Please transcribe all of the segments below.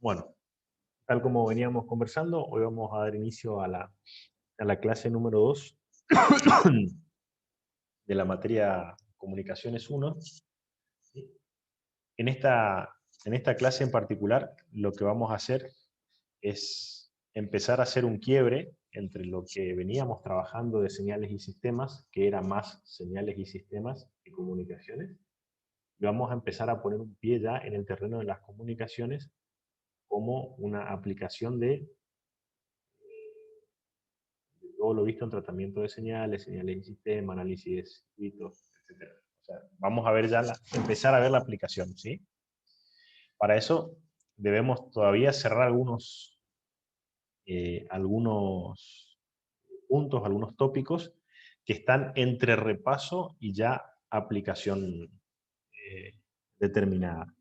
Bueno, tal como veníamos conversando, hoy vamos a dar inicio a la clase número 2 de la materia Comunicaciones 1. En esta clase en particular, lo que vamos a hacer es empezar a hacer un quiebre entre lo que veníamos trabajando de señales y sistemas, que era más señales y sistemas que comunicaciones, y vamos a empezar a poner un pie ya en el terreno de las comunicaciones como una aplicación de todo lo visto en tratamiento de señales, señales y sistemas, análisis de circuitos, etc. O sea, vamos a ver ya, empezar a ver la aplicación, ¿sí? Para eso debemos todavía cerrar algunos puntos, algunos tópicos que están entre repaso y ya aplicación determinada.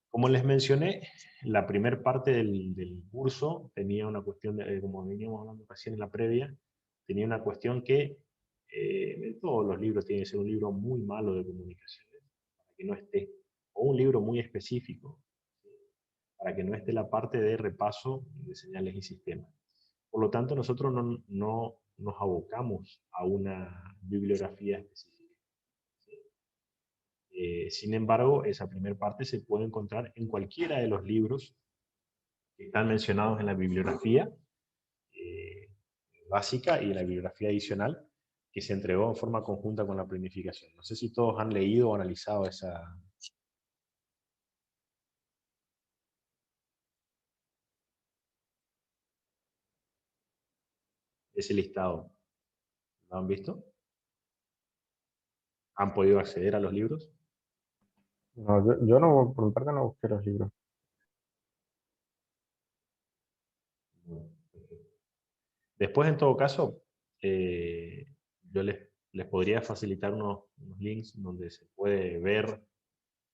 Como les mencioné, la primera parte del curso tenía una cuestión, como veníamos hablando recién en la previa, tenía una cuestión que todos los libros tienen que ser un libro muy malo de comunicaciones, para que no esté, o un libro muy específico, para que no esté la parte de repaso de señales y sistemas. Por lo tanto, nosotros no nos abocamos a una bibliografía específica. Sin embargo, esa primera parte se puede encontrar en cualquiera de los libros que están mencionados en la bibliografía eh, básica y en la bibliografía adicional que se entregó en forma conjunta con la planificación. No sé si todos han leído o analizado ese listado. ¿Lo han visto? ¿Han podido acceder a los libros? No, yo no, por mi parte no busqué los libros. Después, en todo caso, eh, yo les podría facilitar unos links donde se puede ver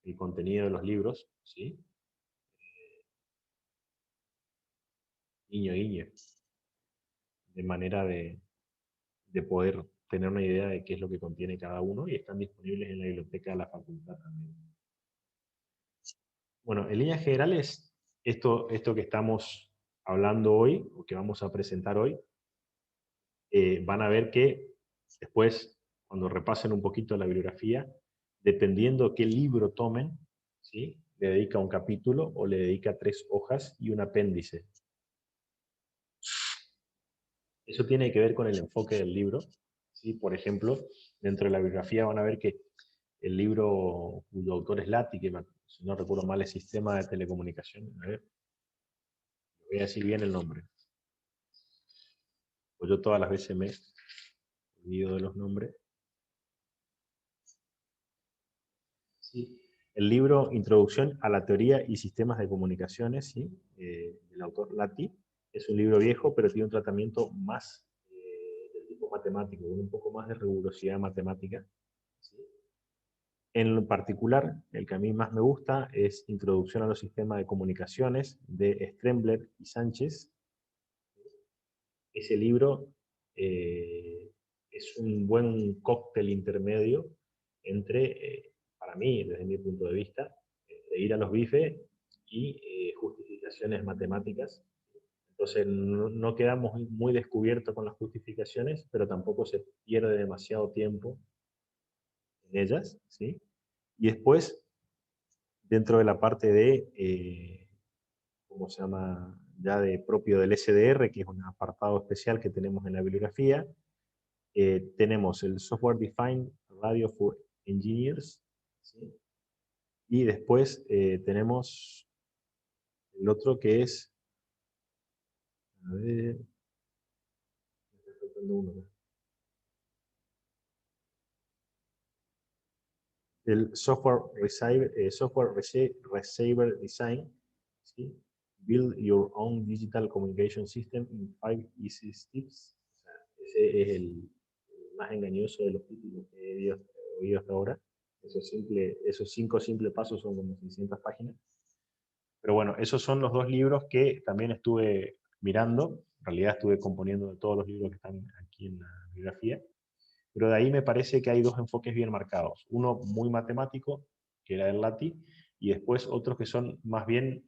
el contenido de los libros, ¿sí? Guiño, guiño, de manera de poder tener una idea de qué es lo que contiene cada uno y están disponibles en la biblioteca de la facultad también. Bueno, en líneas generales, esto que estamos hablando hoy, o que vamos a presentar hoy, van a ver que después, cuando repasen un poquito la bibliografía, dependiendo qué libro tomen, ¿sí? Le dedica un capítulo o le dedica 3 hojas y un apéndice. Eso tiene que ver con el enfoque del libro, ¿sí? Por ejemplo, dentro de la bibliografía van a ver que el libro cuyo autor es Lati, que si no recuerdo mal es Sistema de Telecomunicación, a ver, voy a decir bien el nombre, pues yo todas las veces me olvido de los nombres. ¿Sí? El libro Introducción a la Teoría y Sistemas de Comunicaciones, ¿sí? Del autor Lati, es un libro viejo, pero tiene un tratamiento más de tipo matemático, con un poco más de rigurosidad matemática. ¿Sí? En particular, el que a mí más me gusta es Introducción a los Sistemas de Comunicaciones de Strembler y Sánchez. Ese libro es un buen cóctel intermedio entre, para mí, desde mi punto de vista, de ir a los bifes y justificaciones matemáticas. Entonces no quedamos muy descubiertos con las justificaciones, pero tampoco se pierde demasiado tiempo en ellas, ¿sí? Y después, dentro de la parte de, ¿cómo se llama? Ya de propio del SDR, que es un apartado especial que tenemos en la bibliografía, tenemos el Software Defined Radio for Engineers, ¿sí? Y después tenemos el otro que es, a ver, me está faltando uno, el Software Receiver Design, ¿sí? Build Your Own Digital Communication System in 5 Easy Steps. O sea, ese es el más engañoso de los títulos que he oído hasta ahora. Esos 5 simples pasos son como 600 páginas. Pero bueno, esos son los dos libros que también estuve mirando. En realidad estuve componiendo de todos los libros que están aquí en la bibliografía. Pero de ahí me parece que hay dos enfoques bien marcados. Uno muy matemático, que era el Lati, y después otros que son más bien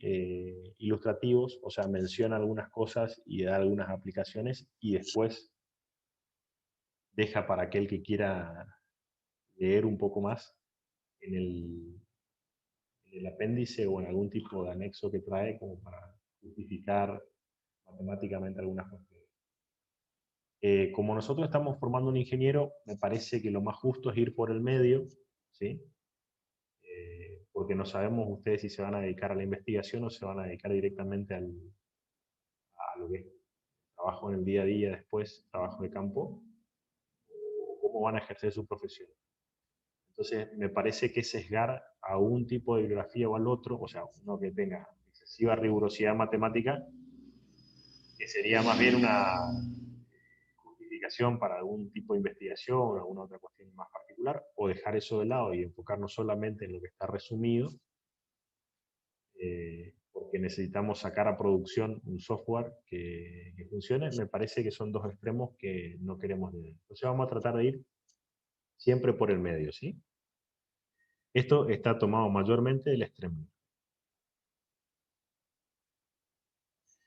ilustrativos, o sea, menciona algunas cosas y da algunas aplicaciones, y después deja para aquel que quiera leer un poco más en el apéndice o en algún tipo de anexo que trae como para justificar matemáticamente algunas cuestiones. Como nosotros estamos formando un ingeniero, me parece que lo más justo es ir por el medio, ¿sí? Porque no sabemos ustedes si se van a dedicar a la investigación o se van a dedicar directamente a lo que es trabajo en el día a día después, trabajo de campo, o cómo van a ejercer su profesión. Entonces, me parece que sesgar a un tipo de bibliografía o al otro, o sea, uno que tenga excesiva rigurosidad matemática, que sería más bien una justificación para algún tipo de investigación o alguna otra cuestión más particular, o dejar eso de lado y enfocarnos solamente en lo que está resumido, porque necesitamos sacar a producción un software que funcione. Me parece que son dos extremos que no queremos tener. Entonces vamos a tratar de ir siempre por el medio, ¿sí? Esto está tomado mayormente del extremo.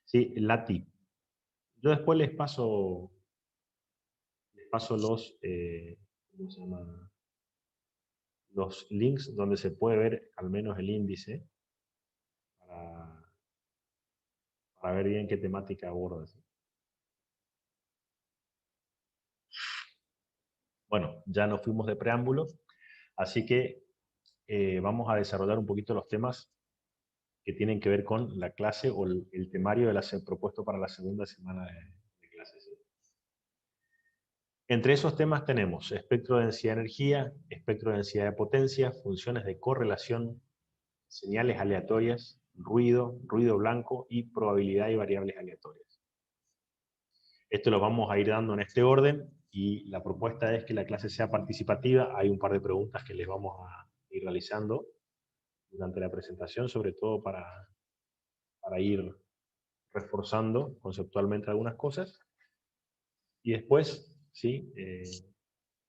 Sí, LATI. Yo después les paso ¿cómo se llama? Los links donde se puede ver al menos el índice para, para ver bien qué temática aborda, ¿sí? Bueno, ya nos fuimos de preámbulo, así que vamos a desarrollar un poquito los temas que tienen que ver con la clase o el temario propuesto para la segunda semana de clases, ¿sí? Entre esos temas tenemos espectro de densidad de energía, espectro de densidad de potencia, funciones de correlación, señales aleatorias, ruido, ruido blanco y probabilidad y variables aleatorias. Esto lo vamos a ir dando en este orden y la propuesta es que la clase sea participativa. Hay un par de preguntas que les vamos a ir realizando durante la presentación, sobre todo para ir reforzando conceptualmente algunas cosas. Y después, sí,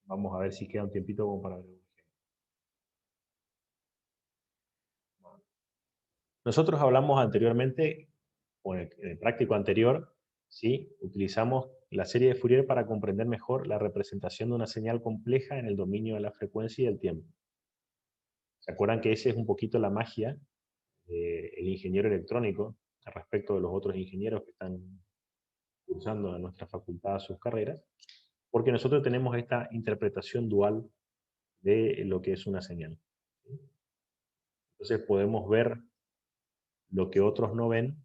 vamos a ver si queda un tiempito como para ver un ejemplo. Bueno, nosotros hablamos anteriormente, o en el práctico anterior, ¿sí? Utilizamos la serie de Fourier para comprender mejor la representación de una señal compleja en el dominio de la frecuencia y del tiempo. ¿Se acuerdan que esa es un poquito la magia del ingeniero electrónico respecto de los otros ingenieros que están cursando en nuestra facultad sus carreras? Porque nosotros tenemos esta interpretación dual de lo que es una señal. Entonces podemos ver lo que otros no ven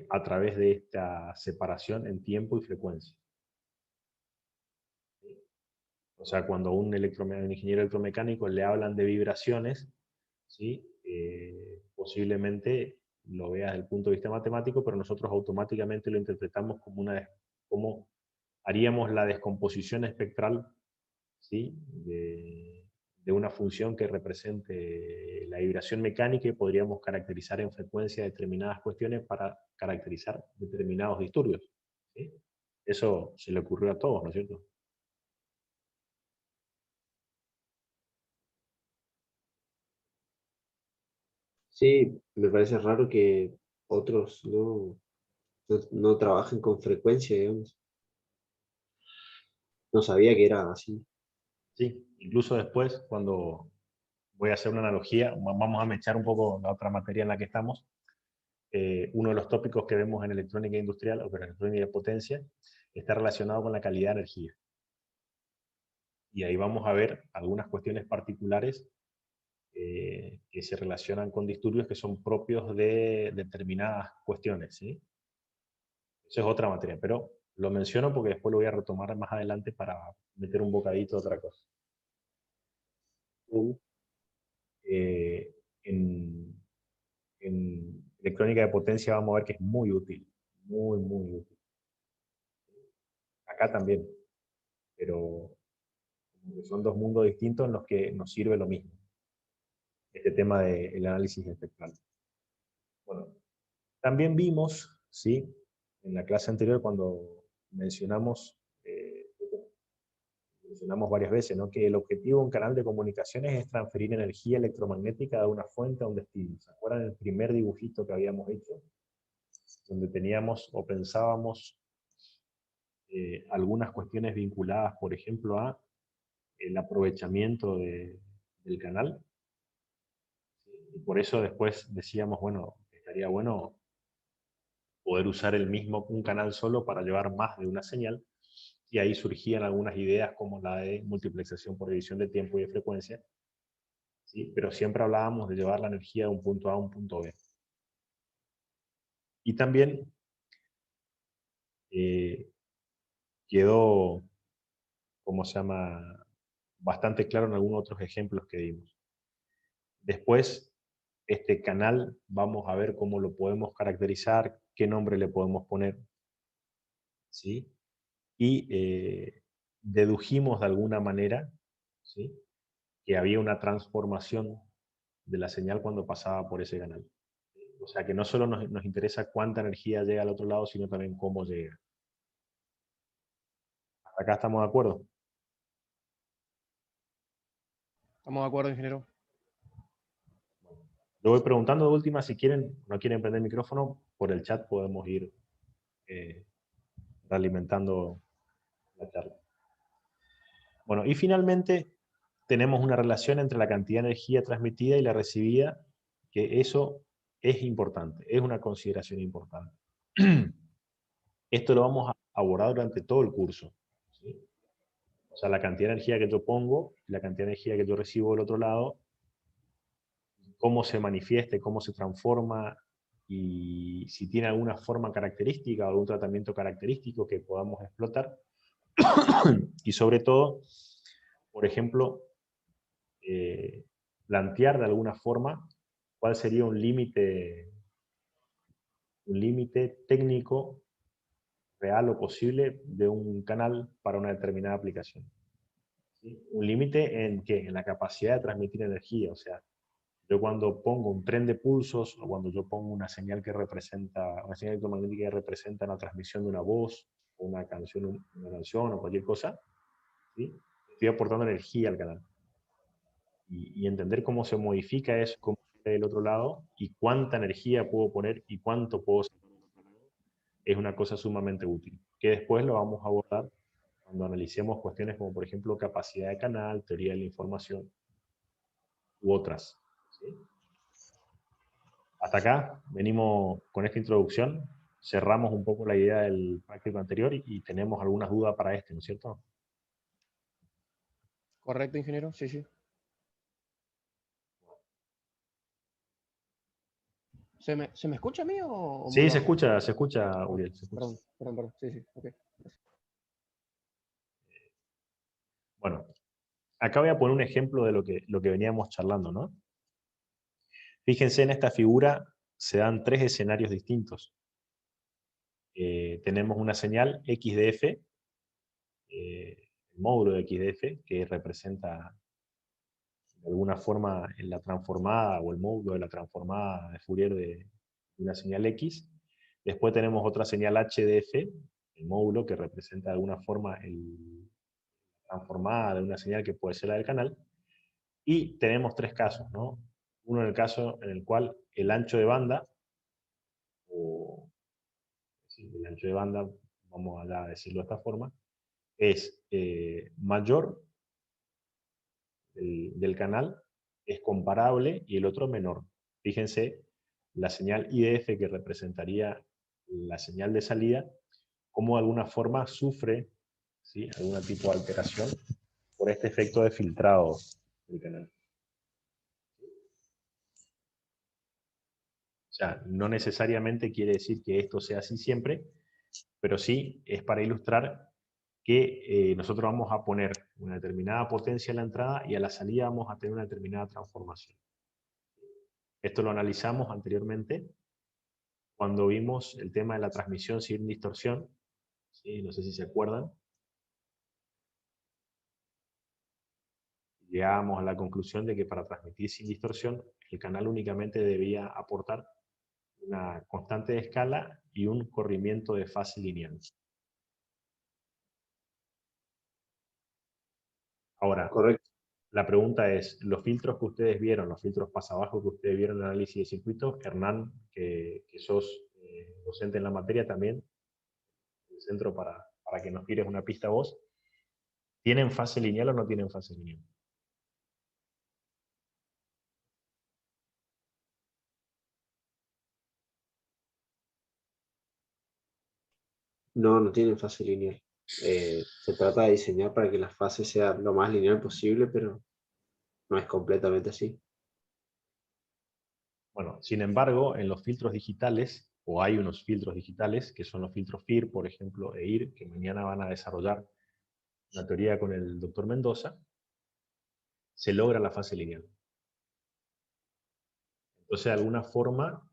a través de esta separación en tiempo y frecuencia. O sea, cuando a un ingeniero electromecánico le hablan de vibraciones, ¿sí? Posiblemente lo vea desde el punto de vista matemático, pero nosotros automáticamente lo interpretamos como haríamos la descomposición espectral, ¿sí? de una función que represente la vibración mecánica, y podríamos caracterizar en frecuencia determinadas cuestiones para caracterizar determinados disturbios, ¿sí? Eso se le ocurrió a todos, ¿no es cierto? Sí, me parece raro que otros no trabajen con frecuencia, digamos. No sabía que era así. Sí, incluso después, cuando voy a hacer una analogía, vamos a mechar un poco la otra materia en la que estamos. Uno de los tópicos que vemos en electrónica industrial o en electrónica de potencia está relacionado con la calidad de energía. Y ahí vamos a ver algunas cuestiones particulares que se relacionan con disturbios que son propios de determinadas cuestiones, ¿sí? Eso es otra materia, pero lo menciono porque después lo voy a retomar más adelante para meter un bocadito de otra cosa. Mm. Eh, en, en electrónica de potencia vamos a ver que es muy útil, muy, muy útil. Acá también, pero son dos mundos distintos en los que nos sirve lo mismo, este tema del análisis espectral. Bueno, también vimos, ¿sí? En la clase anterior, cuando mencionamos mencionamos varias veces, ¿no? Que el objetivo de un canal de comunicaciones es transferir energía electromagnética de una fuente a un destino. ¿Se acuerdan el primer dibujito que habíamos hecho? Donde teníamos o pensábamos algunas cuestiones vinculadas, por ejemplo, a el aprovechamiento del canal. Y por eso después decíamos, bueno, estaría bueno poder usar un canal solo para llevar más de una señal, y ahí surgían algunas ideas como la de multiplexación por división de tiempo y de frecuencia, ¿sí? Pero siempre hablábamos de llevar la energía de un punto A a un punto B. Y también quedó, ¿cómo se llama?, bastante claro en algunos otros ejemplos que dimos. Después, este canal, vamos a ver cómo lo podemos caracterizar, qué nombre le podemos poner, ¿sí? Y dedujimos de alguna manera, ¿sí?, que había una transformación de la señal cuando pasaba por ese canal. O sea, que no solo nos interesa cuánta energía llega al otro lado, sino también cómo llega. ¿Hasta acá estamos de acuerdo? Estamos de acuerdo, ingeniero. Lo voy preguntando de última, si no quieren prender el micrófono, por el chat podemos ir realimentando la charla. Bueno, y finalmente tenemos una relación entre la cantidad de energía transmitida y la recibida, que eso es importante, es una consideración importante. Esto lo vamos a abordar durante todo el curso, ¿sí? O sea, la cantidad de energía que yo pongo, la cantidad de energía que yo recibo del otro lado, cómo se manifiesta, cómo se transforma, y si tiene alguna forma característica o algún tratamiento característico que podamos explotar. Y sobre todo, por ejemplo, plantear de alguna forma cuál sería un límite técnico real o posible de un canal para una determinada aplicación, ¿sí? Un límite en ¿qué? En la capacidad de transmitir energía. O sea, yo cuando pongo un tren de pulsos, o cuando yo pongo una señal una señal electromagnética que representa la transmisión de una voz, o una canción o cualquier cosa, ¿sí?, estoy aportando energía al canal. Y entender cómo se modifica eso, cómo sale del otro lado, y cuánta energía puedo poner y cuánto puedo sacar, es una cosa sumamente útil, que después lo vamos a abordar cuando analicemos cuestiones como, por ejemplo, capacidad de canal, teoría de la información, u otras, ¿sí? Hasta acá venimos con esta introducción, cerramos un poco la idea del práctico anterior y tenemos algunas dudas para este, ¿no es cierto? ¿Correcto, ingeniero? Sí, sí. ¿Se me escucha a mí o muy Sí, bajo? se escucha, Uriel, se escucha. Perdón. Sí, sí. Ok. Bueno, acá voy a poner un ejemplo de lo que veníamos charlando, ¿no? Fíjense, en esta figura se dan tres escenarios distintos. Tenemos una señal XDF, el módulo de XDF, que representa de alguna forma en la transformada o el módulo de la transformada de Fourier de una señal X. Después tenemos otra señal HDF, el módulo que representa de alguna forma la transformada de una señal que puede ser la del canal. Y tenemos tres casos, ¿no? Uno en el caso en el cual el ancho de banda, o sí, el ancho de banda, vamos a decirlo de esta forma, es mayor del canal, es comparable, y el otro menor. Fíjense, la señal IDF, que representaría la señal de salida, como de alguna forma sufre, ¿sí?, algún tipo de alteración por este efecto de filtrado del canal. O sea, no necesariamente quiere decir que esto sea así siempre, pero sí es para ilustrar que nosotros vamos a poner una determinada potencia a la entrada y a la salida vamos a tener una determinada transformación. Esto lo analizamos anteriormente cuando vimos el tema de la transmisión sin distorsión, ¿sí? No sé si se acuerdan. Llegábamos a la conclusión de que para transmitir sin distorsión, el canal únicamente debía aportar una constante de escala y un corrimiento de fase lineal. Ahora, Correcto. la pregunta es, los filtros que ustedes vieron, los filtros pasabajo que ustedes vieron en el análisis de circuito, Hernán, que sos docente en la materia también, el centro para que nos tires una pista vos, ¿tienen fase lineal o no tienen fase lineal? No, no tienen fase lineal. Se trata de diseñar para que la fase sea lo más lineal posible, pero no es completamente así. Bueno, sin embargo, en los filtros digitales, o hay unos filtros digitales, que son los filtros FIR, por ejemplo, e IR, que mañana van a desarrollar una teoría con el doctor Mendoza, se logra la fase lineal. Entonces, de alguna forma,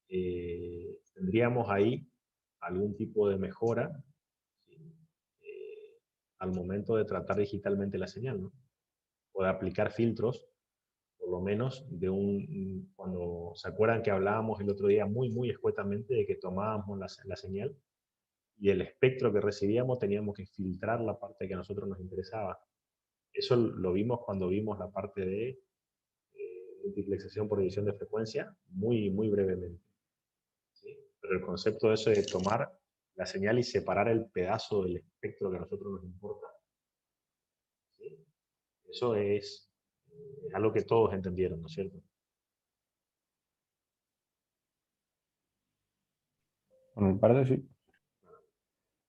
tendríamos ahí algún tipo de mejora, ¿sí? Al momento de tratar digitalmente la señal, ¿no? O de aplicar filtros, por lo menos, cuando se acuerdan que hablábamos el otro día muy escuetamente de que tomábamos la señal y el espectro que recibíamos teníamos que filtrar la parte que a nosotros nos interesaba. Eso lo vimos cuando vimos la parte de multiplexación por división de frecuencia, muy brevemente, ¿sí? Pero el concepto de eso de tomar la señal y separar el pedazo del espectro que a nosotros nos importa, ¿sí? Eso es algo que todos entendieron, ¿no es cierto? Por mi parte, sí.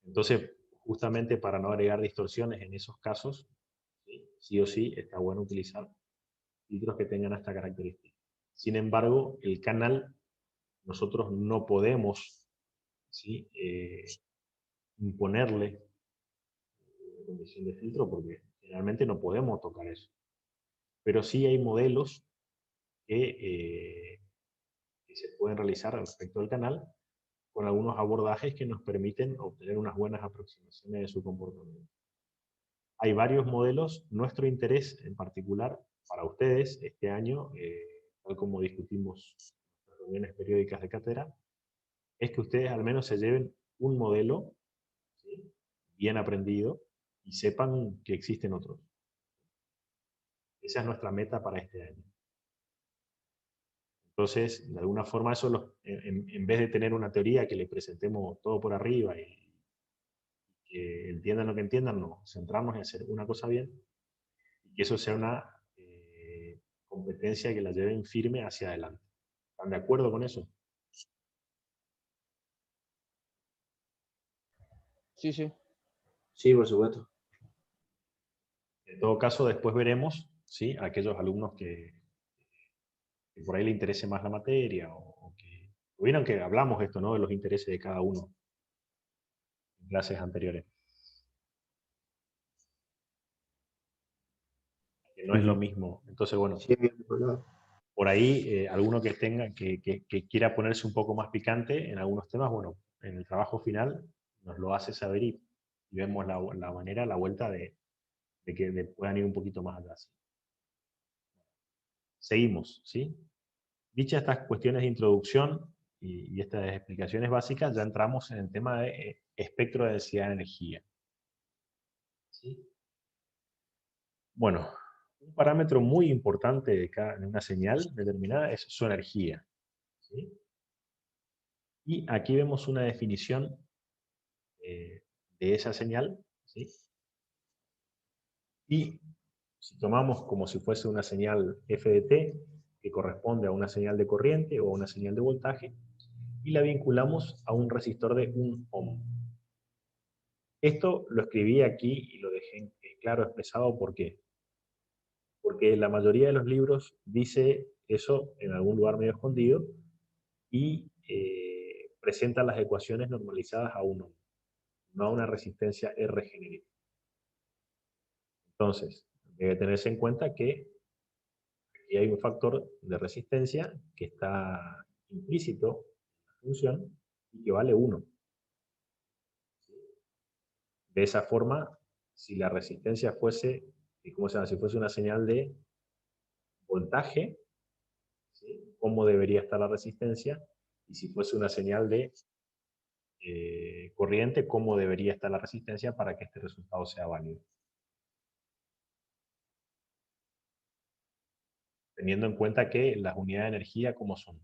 Entonces, justamente para no agregar distorsiones en esos casos, sí o sí está bueno utilizar filtros que tengan esta característica. Sin embargo, el canal, nosotros no podemos, ¿sí? Imponerle una condición de filtro porque generalmente no podemos tocar eso. Pero sí hay modelos que se pueden realizar respecto al canal con algunos abordajes que nos permiten obtener unas buenas aproximaciones de su comportamiento. Hay varios modelos. Nuestro interés en particular para ustedes este año, tal como discutimos en las reuniones periódicas de cátedra, es que ustedes al menos se lleven un modelo, ¿sí? Bien aprendido y sepan que existen otros. Esa es nuestra meta para este año. Entonces, de alguna forma, eso en vez de tener una teoría que le presentemos todo por arriba y que entiendan lo que entiendan, no, centrarnos en hacer una cosa bien y que eso sea una competencia que la lleven firme hacia adelante. ¿Están de acuerdo con eso? Sí, sí. Sí, por supuesto. En todo caso, después veremos, ¿sí? Aquellos alumnos que por ahí le interese más la materia o que... Vieron que hablamos esto, ¿no? De los intereses de cada uno en clases anteriores. Que no Sí, es lo sí. mismo. Entonces, bueno, Sí, bien recordado. por ahí alguno que tenga, que quiera ponerse un poco más picante en algunos temas, bueno, en el trabajo final nos lo hace saber y vemos la manera, la vuelta de que puedan ir un poquito más allá. ¿Sí? Seguimos, ¿sí? Dichas estas cuestiones de introducción y estas explicaciones básicas, ya entramos en el tema de espectro de densidad de energía. ¿Sí? Bueno, un parámetro muy importante de una señal determinada es su energía. ¿Sí? Y aquí vemos una definición de esa señal. ¿Sí? Y si tomamos como si fuese una señal f de t, que corresponde a una señal de corriente o a una señal de voltaje, y la vinculamos a un resistor de 1 ohm. Esto lo escribí aquí y lo dejé claro expresado. ¿Por qué? Porque la mayoría de los libros dice eso en algún lugar medio escondido y presenta las ecuaciones normalizadas a 1 ohm, no a una resistencia R genérica. Entonces, debe tenerse en cuenta que aquí hay un factor de resistencia que está implícito en la función y que vale 1. De esa forma, si la resistencia fuese, ¿cómo se llama? Si fuese una señal de voltaje, ¿sí? ¿Cómo debería estar la resistencia? Y si fuese una señal de corriente, ¿cómo debería estar la resistencia para que este resultado sea válido? teniendo en cuenta que las unidades de energía, ¿cómo son?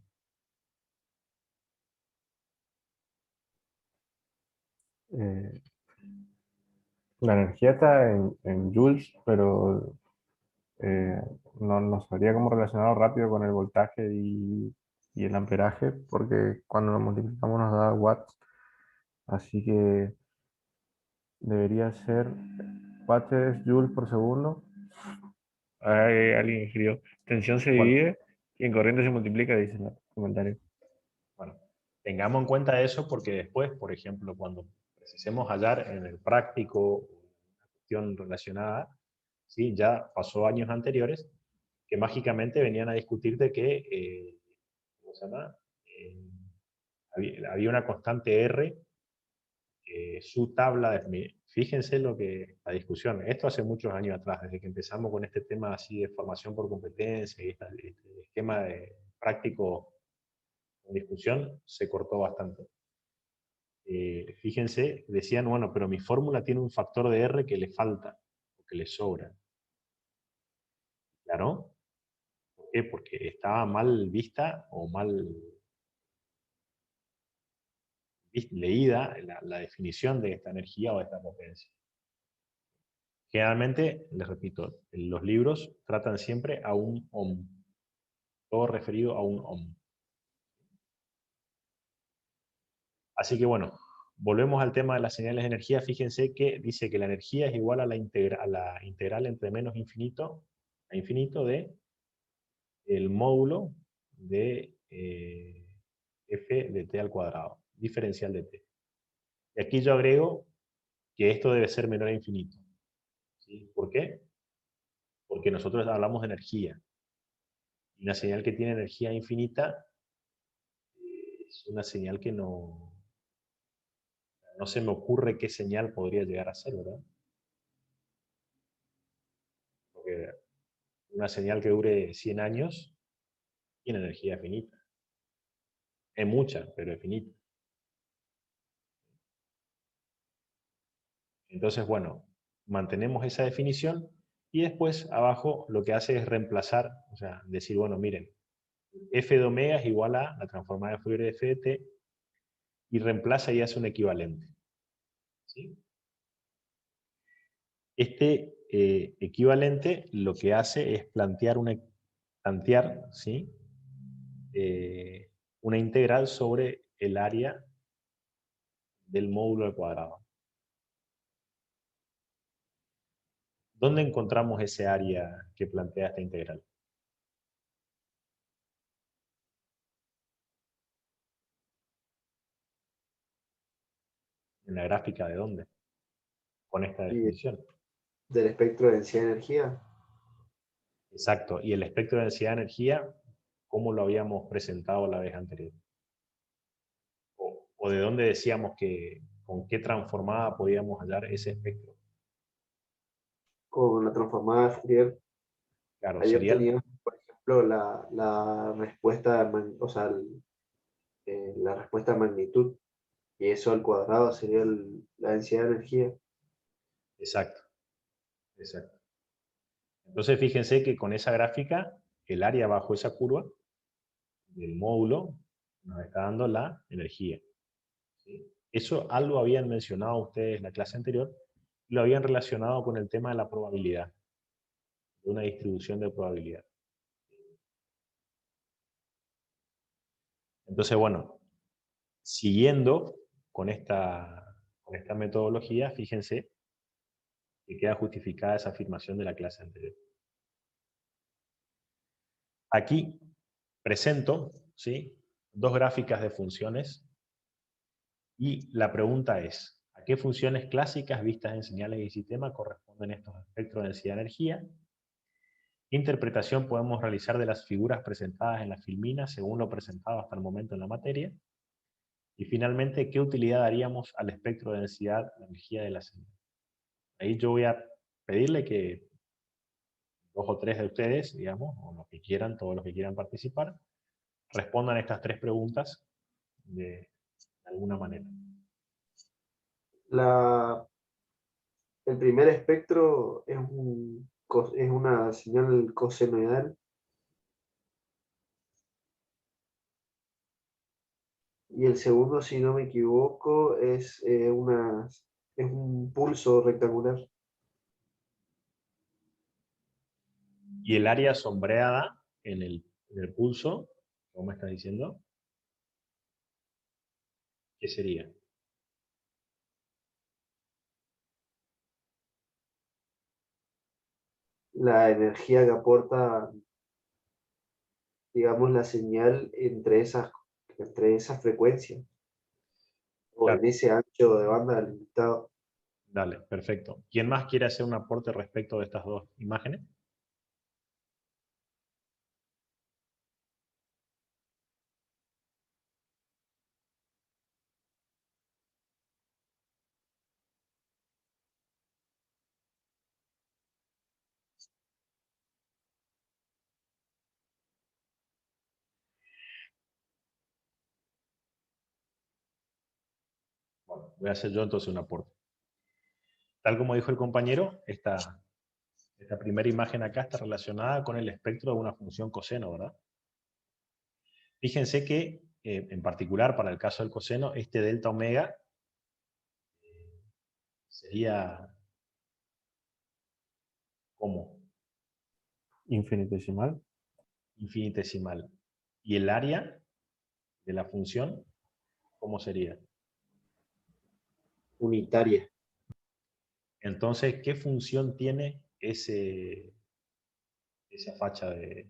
Eh, la energía está en joules, pero eh, no sabría cómo relacionarlo rápido con el voltaje y el amperaje, porque cuando lo multiplicamos nos da watts, así que debería ser watts es joules por segundo. Alguien escribió, tensión se Bueno, divide y en corriente se multiplica, dice en el comentario. bueno, tengamos en cuenta eso porque después, por ejemplo, cuando precisemos hallar en el práctico una cuestión relacionada, ¿sí? Ya pasó años anteriores, que mágicamente venían a discutir de que, ¿cómo se llama? Eh, había una constante R, su tabla de... Fíjense lo que la discusión, esto hace muchos años atrás, desde que empezamos con este tema así de formación por competencia y este esquema de práctico en discusión, se cortó bastante. Fíjense, decían, bueno, pero mi fórmula tiene un factor de R que le falta, o que le sobra. ¿Claro? ¿Por qué? Porque estaba mal vista o mal leída la definición de esta energía o de esta potencia. Generalmente, les repito, los libros tratan siempre a un ohm, todo referido a un ohm. Así que bueno, volvemos al tema de las señales de energía. Fíjense que dice que la energía es igual a la integral entre menos infinito a infinito de el módulo de f de t al cuadrado, diferencial de t. Y aquí yo agrego que esto debe ser menor a infinito. ¿Sí? ¿Por qué? Porque nosotros hablamos de energía. Y una señal que tiene energía infinita es una señal que no se me ocurre qué señal podría llegar a ser, ¿verdad? Porque una señal que dure 100 años tiene energía finita. Es mucha, pero es finita. Entonces, bueno, mantenemos esa definición y después abajo lo que hace es reemplazar, o sea, decir, bueno, miren, f de omega es igual a la transformada de Fourier de f de t y reemplaza y hace un equivalente. ¿Sí? Este equivalente lo que hace es plantear ¿sí? Una integral sobre el área del módulo al cuadrado. ¿Dónde encontramos ese área que plantea esta integral? ¿En la gráfica de dónde? Con esta Y definición. del espectro de densidad de energía, Exacto. Y el espectro de densidad de energía, ¿cómo lo habíamos presentado la vez anterior? O de dónde decíamos que con qué transformada podíamos hallar ese espectro. con la transformada de Fourier, Claro, ahí sería obteníamos, por ejemplo, la respuesta, o sea, la respuesta de magnitud, y eso al cuadrado sería la densidad de energía. exacto, exacto. Entonces fíjense que con esa gráfica, el área bajo esa curva del módulo nos está dando la energía. ¿Sí? Eso algo habían mencionado ustedes en la clase anterior, lo habían relacionado con el tema de la probabilidad, de una distribución de probabilidad. Entonces, bueno, siguiendo con esta metodología, fíjense que queda justificada esa afirmación de la clase anterior. Aquí presento, ¿sí?, dos gráficas de funciones y la pregunta es, ¿a qué funciones clásicas vistas en señales y sistema corresponden estos espectros de densidad de energía? ¿Qué interpretación podemos realizar de las figuras presentadas en la filmina según lo presentado hasta el momento en la materia? Y finalmente, ¿qué utilidad daríamos al espectro de densidad de energía de la señal? Ahí yo voy a pedirle que dos o tres de ustedes, digamos, o los que quieran, todos los que quieran participar, respondan estas tres preguntas de alguna manera. El primer espectro es una señal cosenoidal Y el segundo, si no me equivoco, es un pulso rectangular. Y el área sombreada en el pulso, ¿cómo me estás diciendo? ¿Qué sería? La energía que aporta, digamos, la señal entre esas frecuencias o Claro, en ese ancho de banda limitado. dale, perfecto. ¿Quién más quiere hacer un aporte respecto de estas dos imágenes? Bueno, voy a hacer yo entonces un aporte. Tal como dijo el compañero, esta primera imagen acá está relacionada con el espectro de una función coseno, ¿verdad? Fíjense que, en particular para el caso del coseno, este delta omega sería como Infinitesimal. infinitesimal. Y el área de la función, ¿cómo sería? Unitaria. Entonces, ¿qué función tiene esa facha de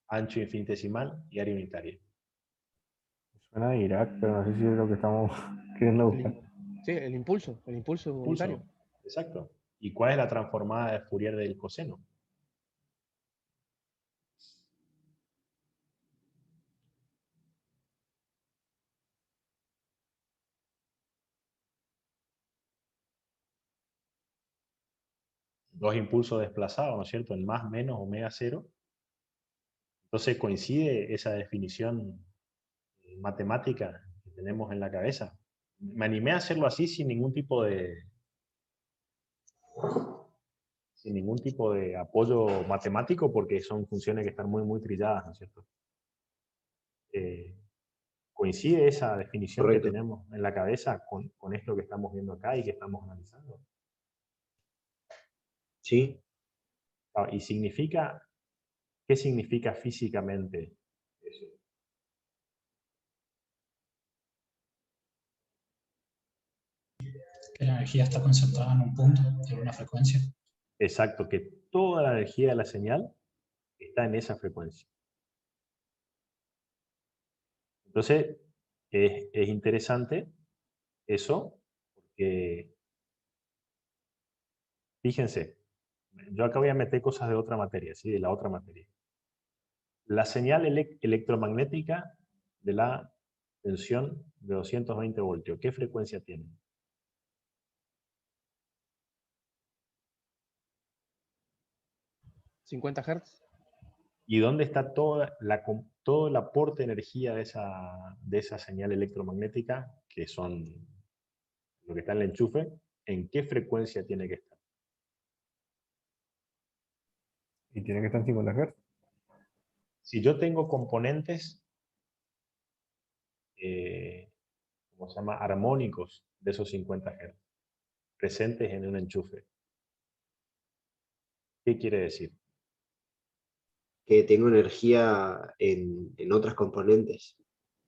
ancho infinitesimal y área unitaria? Suena de Irak, pero no sé si es lo que estamos queriendo El buscar. sí, el impulso unitario. Pulso, exacto. ¿Y cuál es la transformada de Fourier del coseno? Dos impulsos desplazados, ¿no es cierto? En más, menos, omega cero. Entonces coincide esa definición matemática que tenemos en la cabeza. Me animé a hacerlo así sin ningún tipo de apoyo matemático porque son funciones que están muy, muy trilladas, ¿no es cierto? Eh, coincide esa definición que Correcto. tenemos en la cabeza con esto que estamos viendo acá y que estamos analizando. Sí. Ah, y significa, ¿qué significa físicamente eso? Que la energía está concentrada en un punto, en una frecuencia. Exacto, que toda la energía de la señal está en esa frecuencia. Entonces, es interesante eso, porque fíjense, yo acá voy a meter cosas de otra materia, ¿sí? De la otra materia. La señal electromagnética de la tensión de 220 voltios, ¿qué frecuencia tiene? 50 Hz. ¿Y dónde está todo el aporte de energía de esa señal electromagnética, que son lo que está en el enchufe? ¿En qué frecuencia tiene que estar? Y tiene que estar en 50 Hz. Si yo tengo componentes, ¿cómo se llama? Armónicos de esos 50 Hz, presentes en un enchufe, ¿qué quiere decir? Que tengo energía en otras componentes,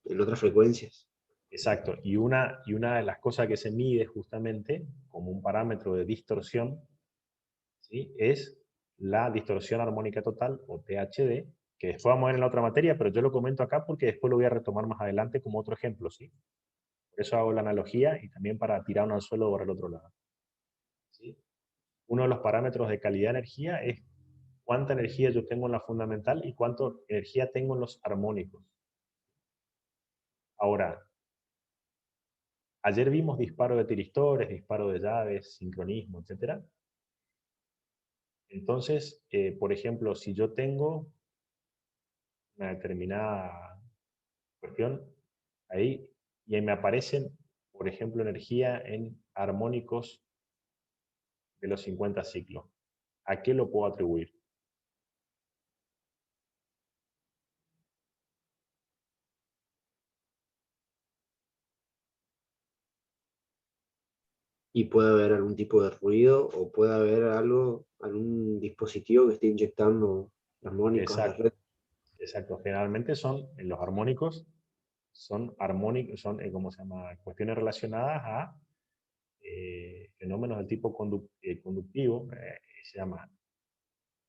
en otras frecuencias. Exacto, y una de las cosas que se mide justamente como un parámetro de distorsión, ¿sí? Es la distorsión armónica total, o THD, que después vamos a ver en la otra materia, pero yo lo comento acá porque después lo voy a retomar más adelante como otro ejemplo, ¿sí? Por eso hago la analogía y también para tirar un anzuelo por el otro lado, ¿sí? Uno de los parámetros de calidad de energía es cuánta energía yo tengo en la fundamental y cuánta energía tengo en los armónicos. Ahora, ayer vimos disparo de tiristores, disparo de llaves, sincronismo, etc. Entonces, por ejemplo, si yo tengo una determinada cuestión ahí y ahí me aparecen, por ejemplo, energía en armónicos de los 50 ciclos, ¿a qué lo puedo atribuir? y puede haber algún tipo de ruido o puede haber algún dispositivo que esté inyectando armónicos a la Exacto, red. exacto. Generalmente son, en los armónicos, son armónicos, son, ¿cómo se llama? Cuestiones relacionadas a fenómenos del tipo conductivo, se llama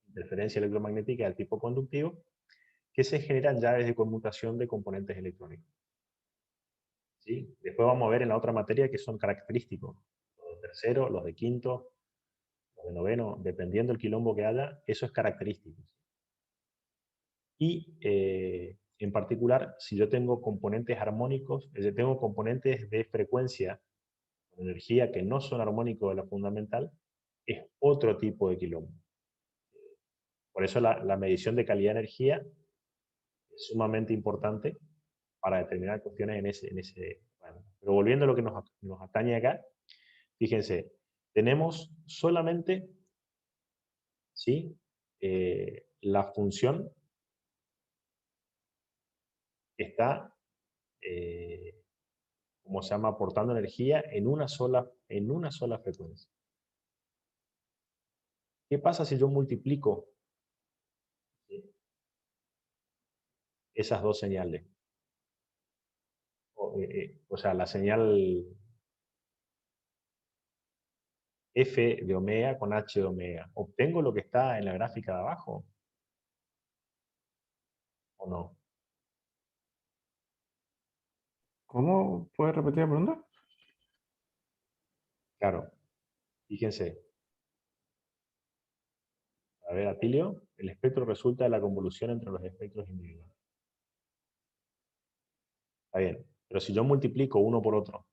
interferencia electromagnética del tipo conductivo, que se generan llaves de conmutación de componentes electrónicos. ¿Sí? Después vamos a ver en la otra materia que son característicos. Los de tercero, los de quinto, los de noveno, dependiendo del quilombo que haya, eso es característico. Y en particular, si yo tengo componentes armónicos, es decir, tengo componentes de frecuencia con energía que no son armónicos de la fundamental, es otro tipo de quilombo. Por eso la medición de calidad de energía es sumamente importante para determinar cuestiones en ese bueno. Pero volviendo a lo que nos atañe acá, fíjense, tenemos solamente, ¿sí? La función está, como se llama, aportando energía en una sola frecuencia. ¿Qué pasa si yo multiplico, ¿sí?, esas dos señales? O sea, la señal F de omega con H de omega. ¿Obtengo lo que está en la gráfica de abajo? ¿O no? ¿Cómo? ¿Puedes repetir la pregunta? Claro, fíjense. A ver, Atilio, el espectro resulta de la convolución entre los espectros individuales. Está bien, pero si yo multiplico uno por otro,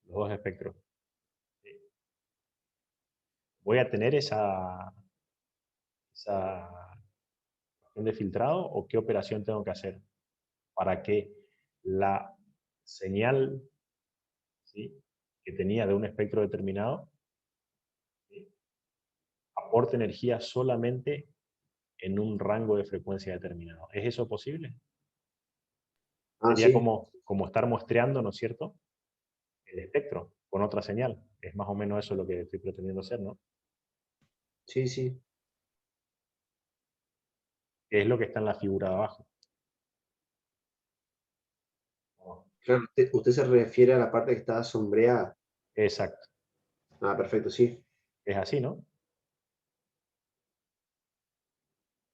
los dos espectros, ¿voy a tener esa cuestión de filtrado o qué operación tengo que hacer para que la señal, ¿sí?, que tenía de un espectro determinado, ¿sí?, aporte energía solamente en un rango de frecuencia determinado? ¿Es eso posible? Ah, Sería sí, como estar muestreando, ¿no es cierto?, el espectro con otra señal. Es más o menos eso lo que estoy pretendiendo hacer, ¿no? sí, sí. Que es lo que está en la figura de abajo. Oh, Claro, usted se refiere a la parte que está sombreada. exacto. Ah, perfecto, sí. Es así, ¿no?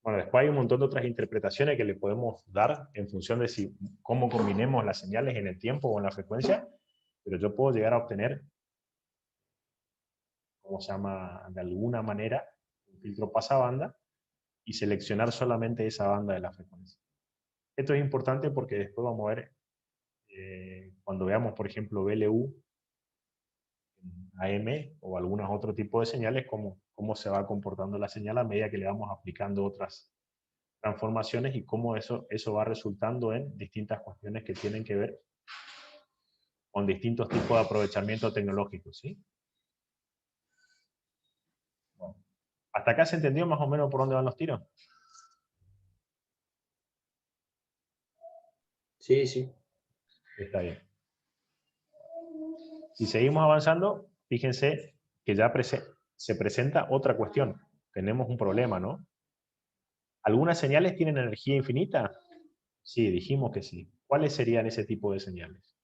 Bueno, después hay un montón de otras interpretaciones que le podemos dar en función de cómo combinemos las señales en el tiempo o en la frecuencia, pero yo puedo llegar a obtener, ¿cómo se llama?, de alguna manera, un filtro pasabanda y seleccionar solamente esa banda de la frecuencia. Esto es importante porque después vamos a ver, cuando veamos, por ejemplo, BLU, AM o algunos otros tipos de señales, cómo se va comportando la señal a medida que le vamos aplicando otras transformaciones y cómo eso va resultando en distintas cuestiones que tienen que ver con distintos tipos de aprovechamiento tecnológico, ¿sí? Bueno, ¿hasta acá se entendió más o menos por dónde van los tiros? Sí, sí. Está bien. Si seguimos avanzando, fíjense que ya se presenta otra cuestión. Tenemos un problema, ¿no? ¿Algunas señales tienen energía infinita? Sí, dijimos que sí. ¿Cuáles serían ese tipo de señales?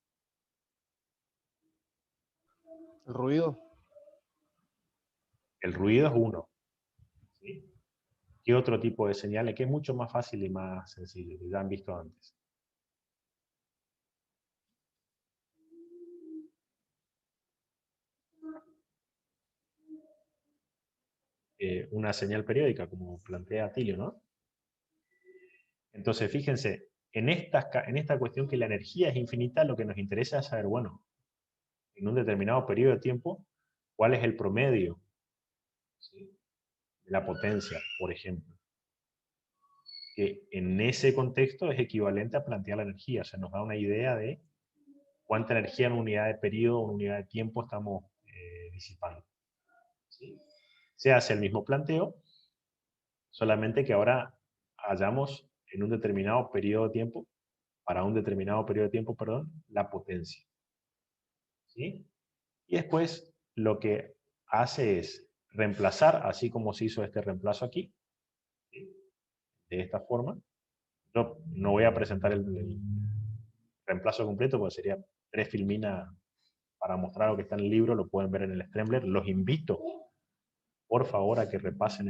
El ruido. El ruido es uno, ¿sí? ¿Qué otro tipo de señales? Que es mucho más fácil y más sencillo, que ya han visto antes. Una señal periódica, como plantea Atilio, ¿no? Entonces, fíjense, en esta cuestión que la energía es infinita, lo que nos interesa es saber, bueno, en un determinado periodo de tiempo, cuál es el promedio, ¿sí?, de la potencia, por ejemplo. Que en ese contexto es equivalente a plantear la energía, o sea, nos da una idea de cuánta energía en unidad de periodo o en unidad de tiempo estamos disipando, ¿sí? Se hace el mismo planteo, solamente que ahora hallamos en un determinado periodo de tiempo, para un determinado periodo de tiempo, perdón, la potencia, ¿sí? Y después lo que hace es reemplazar, así como se hizo este reemplazo aquí, ¿sí? De esta forma. Yo no voy a presentar el reemplazo completo, porque sería 3 filminas para mostrar lo que está en el libro, lo pueden ver en el Strembler. Los invito, por favor, a que repasen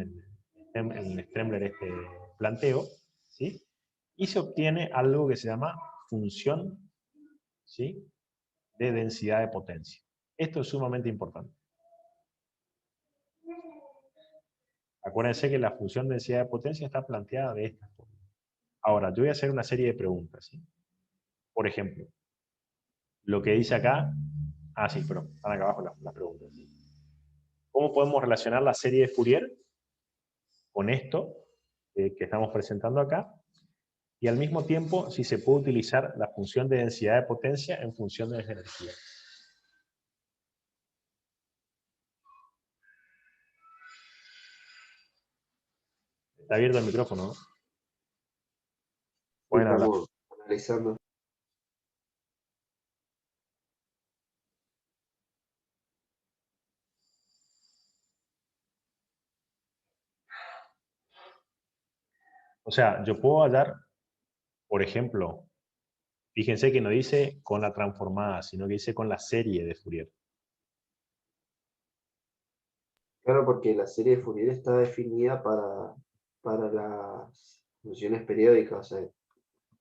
en el Strembler este planteo, ¿sí? Y se obtiene algo que se llama función, ¿sí?, de densidad de potencia. Esto es sumamente importante. Acuérdense que la función de densidad de potencia está planteada de esta forma. Ahora, yo voy a hacer una serie de preguntas, ¿sí? Por ejemplo, lo que dice acá... Ah, sí, pero están acá abajo las preguntas. ¿Cómo podemos relacionar la serie de Fourier con esto que estamos presentando acá? Y al mismo tiempo, si se puede utilizar la función de densidad de potencia en función de energía. Está abierto el micrófono, ¿no? Pueden hablar. Estamos analizando. O sea, yo puedo hallar, por ejemplo, fíjense que no dice con la transformada, sino que dice con la serie de Fourier. Claro, porque la serie de Fourier está definida para las funciones periódicas, o sea,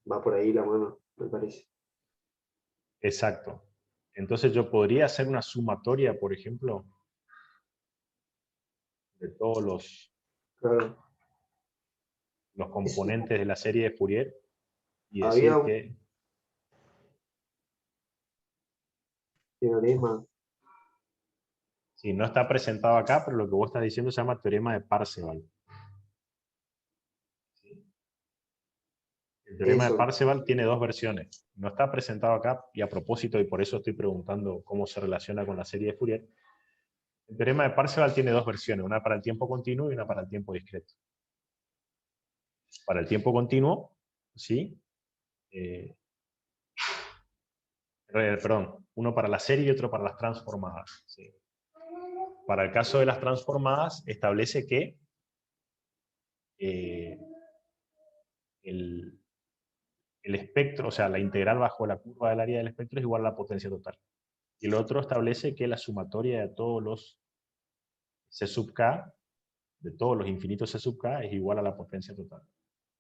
va por ahí la mano, me parece. Exacto. Entonces yo podría hacer una sumatoria, por ejemplo, de todos Claro. los componentes de la serie de Fourier y Había decir un que... teorema, Sí, no está presentado acá, pero lo que vos estás diciendo se llama teorema de Parseval. El teorema de eso, Parseval tiene 2 versiones. No está presentado acá, y a propósito, y por eso estoy preguntando cómo se relaciona con la serie de Fourier. El teorema de Parseval tiene 2 versiones, una para el tiempo continuo y una para el tiempo discreto. Para el tiempo continuo, ¿sí? Perdón, uno para la serie y otro para las transformadas, ¿sí? Para el caso de las transformadas, establece que el espectro, o sea, la integral bajo la curva del área del espectro es igual a la potencia total. Y el otro establece que la sumatoria de todos los C sub k, de todos los infinitos C sub k, es igual a la potencia total.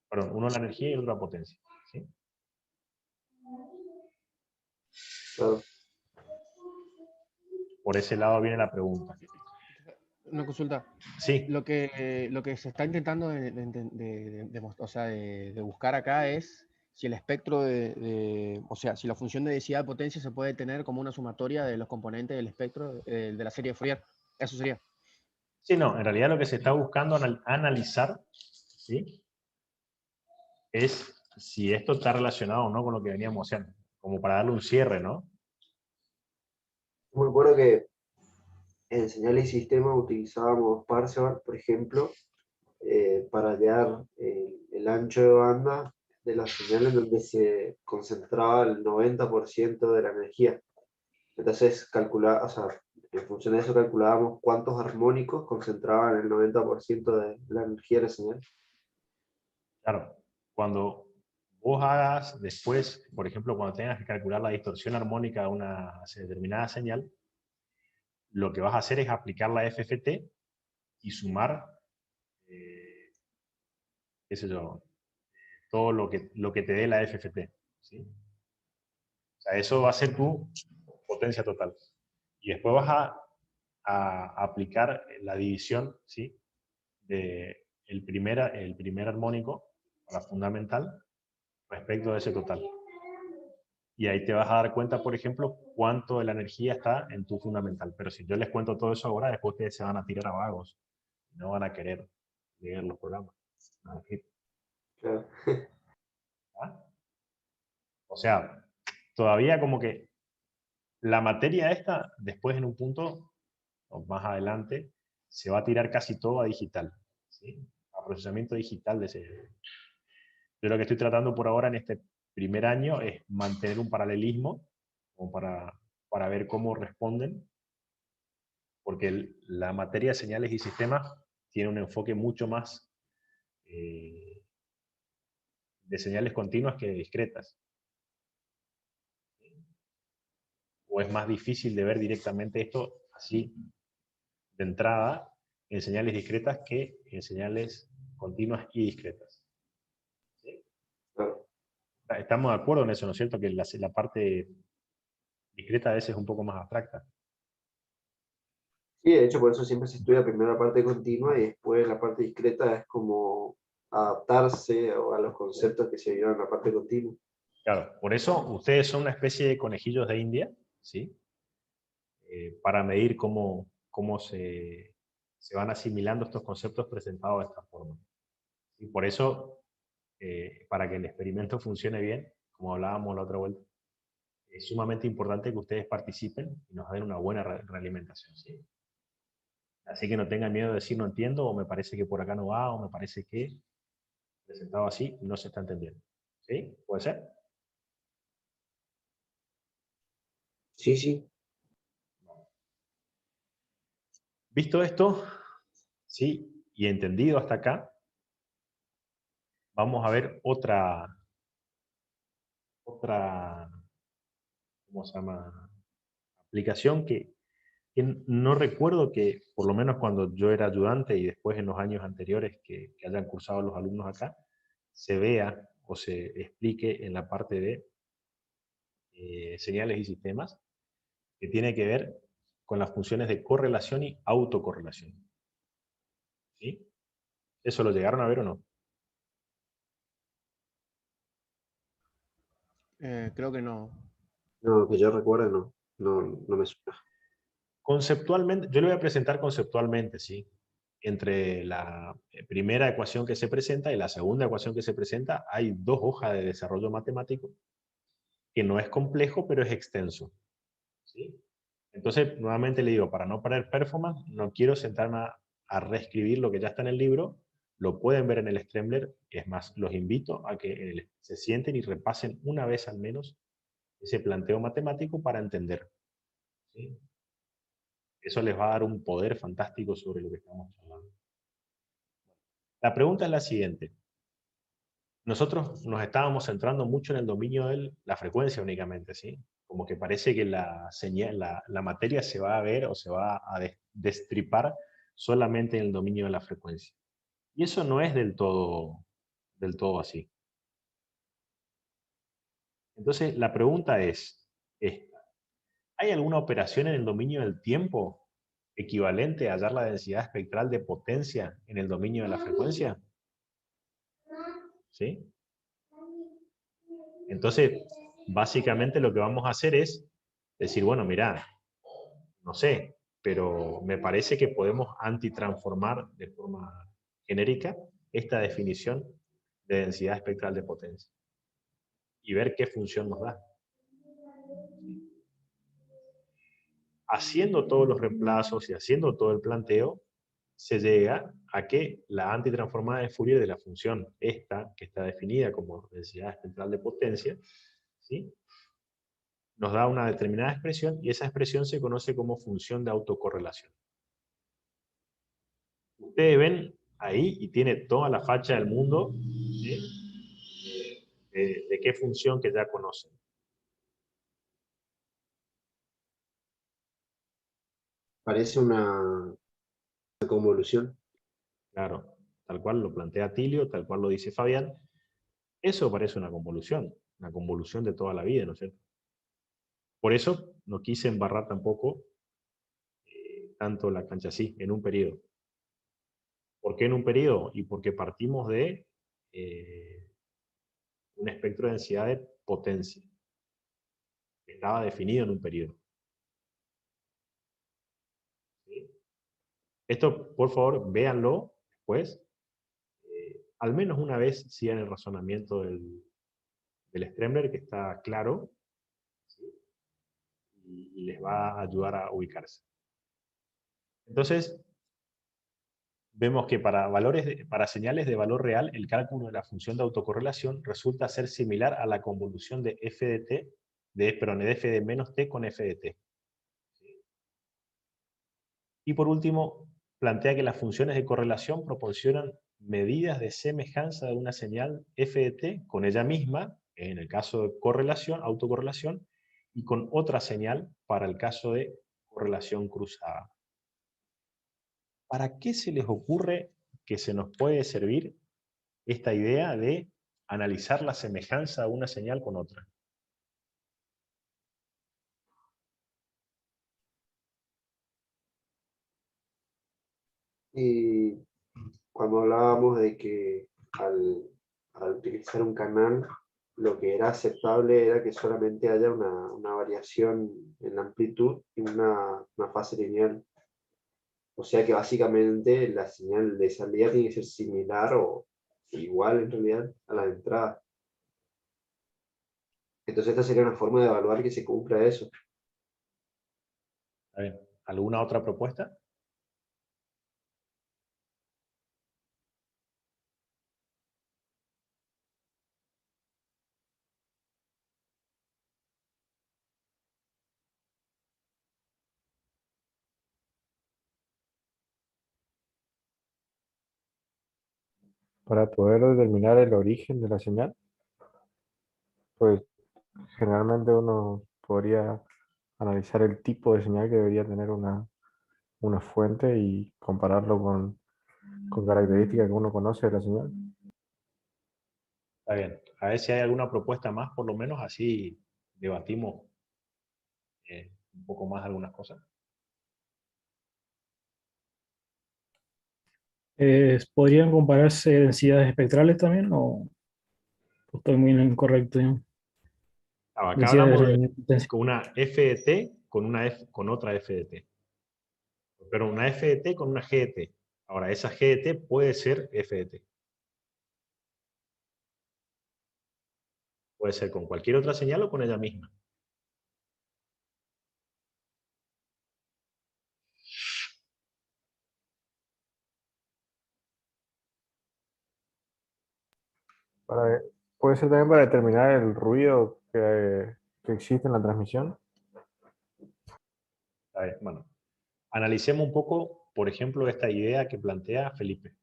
Perdón, uno la energía y otro la potencia, ¿sí? claro. Por ese lado viene la pregunta. Una consulta. Sí, Lo que se está intentando o sea, de buscar acá es si el espectro o sea, si la función de densidad de potencia se puede tener como una sumatoria de los componentes del espectro de la serie de Fourier. Eso sería. sí, no, en realidad lo que se está buscando analizar, ¿sí?, es si esto está relacionado o no con lo que veníamos haciendo, como para darle un cierre, ¿no? Me acuerdo que en señal y sistema utilizábamos Parseval, por ejemplo, para hallar el ancho de banda de la señal en donde se concentraba el 90% de la energía. Entonces, o sea, en función de eso calculábamos cuántos armónicos concentraban el 90% de la energía de la señal. Claro, cuando vos hagas después, por ejemplo, cuando tengas que calcular la distorsión armónica de una determinada señal, lo que vas a hacer es aplicar la FFT y sumar, qué sé yo, todo lo que te dé la FFT, ¿sí? O sea, eso va a ser tu potencia total. Y después vas a aplicar la división, ¿sí?, de el primer armónico, la fundamental, respecto de ese total. Y ahí te vas a dar cuenta, por ejemplo, cuánto de la energía está en tu fundamental. Pero si yo les cuento todo eso ahora, después ustedes se van a tirar a vagos. No van a querer leer los programas. Claro. ¿Ah? O sea, todavía como que la materia esta, después en un punto, o más adelante, se va a tirar casi todo a digital, ¿sí?, a procesamiento digital de ese. Yo lo que estoy tratando por ahora en este primer año es mantener un paralelismo, como para ver cómo responden, porque la materia de señales y sistemas tiene un enfoque mucho más de señales continuas que discretas. O es más difícil de ver directamente esto así de entrada en señales discretas que en señales continuas y discretas. ¿Sí? Claro. Estamos de acuerdo en eso, ¿no es cierto? Que la parte discreta a veces es un poco más abstracta. Sí, de hecho, por eso siempre se estudia primero la parte continua y después la parte discreta es como adaptarse a los conceptos que se vieron en la parte continua. Claro, por eso ustedes son una especie de conejillos de India, ¿sí? Para medir cómo se van asimilando estos conceptos presentados de esta forma. Y por eso, para que el experimento funcione bien, como hablábamos la otra vuelta, es sumamente importante que ustedes participen y nos den una buena realimentación, ¿sí? Así que no tengan miedo de decir no entiendo, o me parece que por acá no va, o me parece que presentado así no se está entendiendo. ¿Sí? ¿Puede ser? Sí, sí. Visto esto, ¿sí? Y entendido hasta acá, vamos a ver otra, ¿cómo se llama? Aplicación que no recuerdo que, por lo menos cuando yo era ayudante y después en los años anteriores que hayan cursado los alumnos acá, se vea o se explique en la parte de señales y sistemas, que tiene que ver con las funciones de correlación y autocorrelación. ¿Sí? ¿Eso lo llegaron a ver o no? Creo que no. No, que yo recuerde, no. No me suena. Conceptualmente, yo lo voy a presentar conceptualmente, ¿sí? Entre la primera ecuación que se presenta y la segunda ecuación que se presenta, hay dos hojas de desarrollo matemático, que no es complejo, pero es extenso, ¿sí? Entonces, nuevamente le digo, para no perder performance, no quiero sentarme a reescribir lo que ya está en el libro, lo pueden ver en el Stremler, es más, los invito a que se sienten y repasen una vez al menos ese planteo matemático para entender, ¿sí? Eso les va a dar un poder fantástico sobre lo que estamos hablando. La pregunta es la siguiente. Nosotros nos estábamos centrando mucho en el dominio de la frecuencia únicamente, ¿sí? Como que parece que la materia se va a ver o se va a destripar solamente en el dominio de la frecuencia. Y eso no es del todo así. Entonces, la pregunta es esta. ¿Hay alguna operación en el dominio del tiempo equivalente a hallar la densidad espectral de potencia en el dominio de la frecuencia? ¿Sí? Entonces, básicamente lo que vamos a hacer es decir, bueno, mira, no sé, pero me parece que podemos antitransformar de forma genérica esta definición de densidad espectral de potencia y ver qué función nos da. Haciendo todos los reemplazos y haciendo todo el planteo, se llega a que la antitransformada de Fourier de la función esta, que está definida como densidad espectral de potencia, ¿sí?, nos da una determinada expresión y esa expresión se conoce como función de autocorrelación. Ustedes ven ahí y tiene toda la facha del mundo, ¿sí?, de qué función que ya conocen. Parece una convolución. Claro, tal cual lo plantea Tilio, tal cual lo dice Fabián. Eso parece una convolución de toda la vida, ¿no es cierto? Por eso no quise embarrar tampoco tanto la cancha así, en un periodo. ¿Por qué en un periodo? Y porque partimos de un espectro de densidad de potencia, que estaba definido en un periodo. ¿Sí? Esto, por favor, véanlo después. Al menos una vez sigan el razonamiento del Stremler, que está claro, ¿sí?, y les va a ayudar a ubicarse. Entonces, vemos que para señales de valor real, el cálculo de la función de autocorrelación resulta ser similar a la convolución de f de t, de f de menos t con f de t. Y por último, plantea que las funciones de correlación proporcionan medidas de semejanza de una señal f de t con ella misma, en el caso de correlación, autocorrelación, y con otra señal para el caso de correlación cruzada. ¿Para qué se les ocurre que se nos puede servir esta idea de analizar la semejanza de una señal con otra? Y cuando hablábamos de que al utilizar un canal, lo que era aceptable era que solamente haya una variación en la amplitud y una fase lineal. O sea que básicamente la señal de salida tiene que ser similar o igual en realidad a la de entrada. Entonces esta sería una forma de evaluar que se cumpla eso. A ver, ¿alguna otra propuesta? Para poder determinar el origen de la señal, pues generalmente uno podría analizar el tipo de señal que debería tener una fuente y compararlo con características que uno conoce de la señal. Está bien. A ver si hay alguna propuesta más, por lo menos así debatimos un poco más algunas cosas. ¿Podrían compararse densidades espectrales también o estoy muy incorrecto? ¿No? Acá Densidades hablamos de potencia. con una f de t con otra f de t. Pero una f de t con una g de t. Ahora, esa g de t puede ser f de t. Puede ser con cualquier otra señal o con ella misma. Para- Puede ser también para determinar el ruido que existe en la transmisión. A ver, bueno, analicemos un poco, por ejemplo, esta idea que plantea Felipe.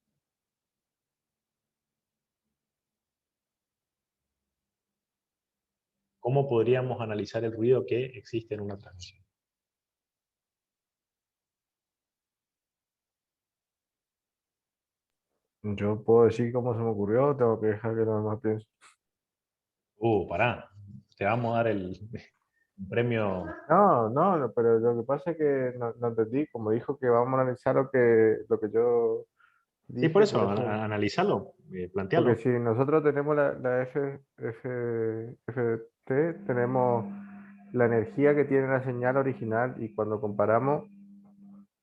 ¿Cómo podríamos analizar el ruido que existe en una transmisión? Yo puedo decir cómo se me ocurrió, tengo que dejar que los demás piensen. Pará. Te vamos a dar un premio. No, pero lo que pasa es que no entendí, como dijo que vamos a analizar lo que yo Sí, por dije, eso, por eso. analizarlo, Porque plantearlo. si nosotros tenemos la FT, tenemos la energía que tiene la señal original y cuando comparamos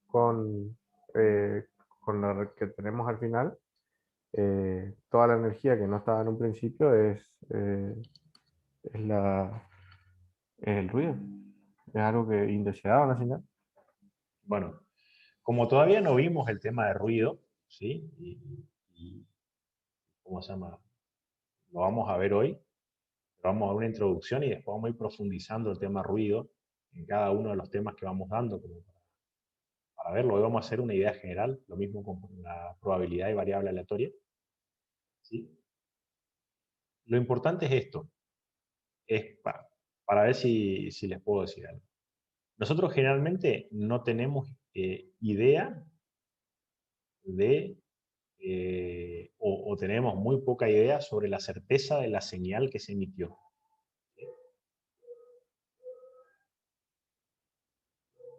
con, eh, con la que tenemos al final, toda la energía que no estaba en un principio es es el ruido. Es algo que indeseado en la señal. Bueno, como todavía no vimos el tema de ruido, ¿sí? Y ¿cómo se llama? Lo vamos a ver hoy. Vamos a dar una introducción y después vamos a ir profundizando el tema ruido en cada uno de los temas que vamos dando, como para verlo. Hoy vamos a hacer una idea general, lo mismo con la probabilidad y variable aleatoria. ¿Sí? Lo importante es esto, es para ver si les puedo decir algo. Nosotros generalmente no tenemos idea de, o tenemos muy poca idea sobre la certeza de la señal que se emitió.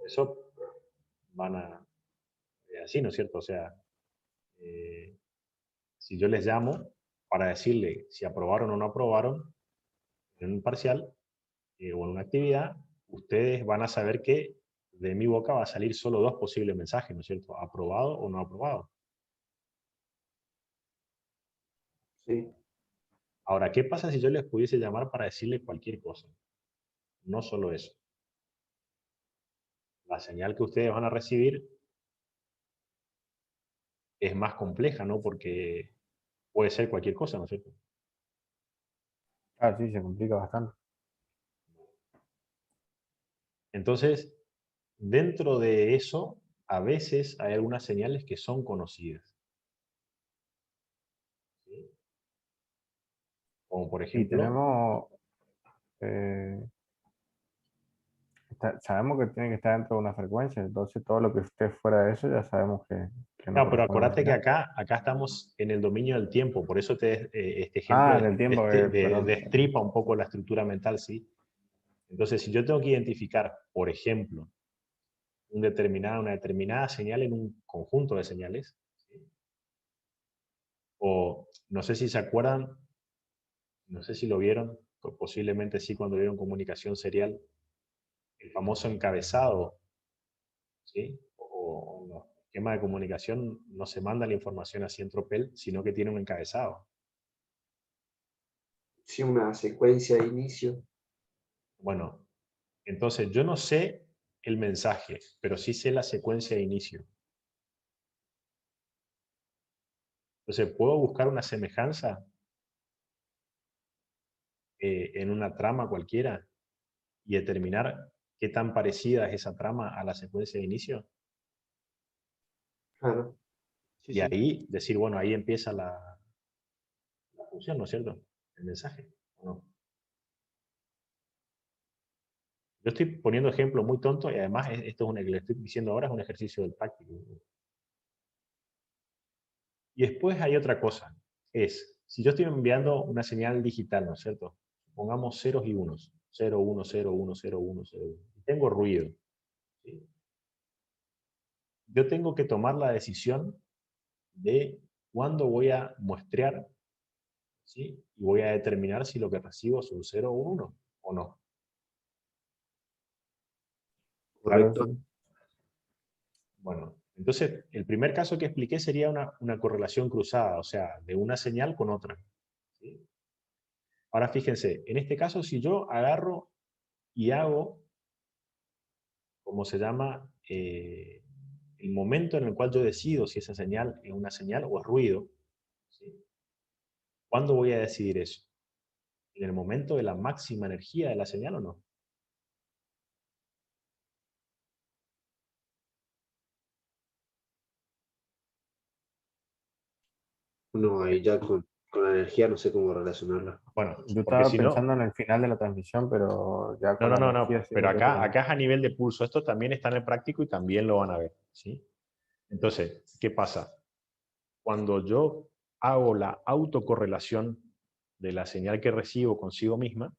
Eso van a, así, ¿no es cierto? O sea, si yo les llamo para decirle si aprobaron o no aprobaron en un parcial o en una actividad, ustedes van a saber que de mi boca va a salir solo dos posibles mensajes, ¿no es cierto? Aprobado o no aprobado. ¿Sí? Ahora, ¿qué pasa si yo les pudiese llamar para decirles cualquier cosa? No solo eso. La señal que ustedes van a recibir es más compleja, ¿no? Porque puede ser cualquier cosa, ¿no es cierto? Ah, sí, se complica bastante. Entonces, dentro de eso a veces hay algunas señales que son conocidas. ¿Sí? Como por Y ejemplo, tenemos, sabemos que tiene que estar dentro de una frecuencia, entonces todo lo que esté fuera de eso ya sabemos que no no, pero corresponde a una acordate que señal. acá estamos en el dominio del tiempo, por eso este ejemplo Ah, del tiempo, perdón. destripa un poco la estructura mental, ¿sí? Entonces, si yo tengo que identificar, por ejemplo, una determinada señal en un conjunto de señales, ¿sí? O no sé si se acuerdan, no sé si lo vieron, posiblemente sí cuando vieron comunicación serial, el famoso encabezado, ¿sí? O en los esquemas de comunicación no se manda la información así en tropel, sino que tiene un encabezado. Sí, una secuencia de inicio. Bueno, entonces yo no sé el mensaje, pero sí sé la secuencia de inicio. Entonces, ¿puedo buscar una semejanza en una trama cualquiera y determinar qué tan parecida es esa trama a la secuencia de inicio? Claro. Sí, Y sí. ahí decir, bueno, ahí empieza la función, ¿no es cierto? El mensaje, ¿o no? Yo estoy poniendo ejemplos muy tontos y además esto es que le estoy diciendo ahora es un ejercicio del práctico. Y después hay otra cosa, es, si yo estoy enviando una señal digital, ¿no es cierto? Pongamos ceros y unos, 0, 1, 0, 1, 0, 1, 0, 1. Y tengo ruido, ¿sí? Yo tengo que tomar la decisión de cuándo voy a muestrear, ¿sí? Y voy a determinar si lo que recibo es un 0 o un 1 o no. Claro, Correcto. sí. Bueno, entonces el primer caso que expliqué sería una correlación cruzada, o sea, de una señal con otra, ¿sí? Ahora fíjense, en este caso si yo agarro y hago, como se llama, el momento en el cual yo decido si esa señal es una señal o es ruido, ¿sí? ¿Cuándo voy a decidir eso? ¿En el momento de la máxima energía de la señal o no? No, ahí ya con la energía no sé cómo relacionarla. Bueno, Yo porque estaba si no, pensando en el final de la transmisión, pero ya no, con no, la no, energía no, sí pero me cuesta acá tanto. es a nivel de pulso, esto también está en el práctico y también lo van a ver, ¿sí? Entonces, ¿qué pasa? Cuando yo hago la autocorrelación de la señal que recibo consigo misma,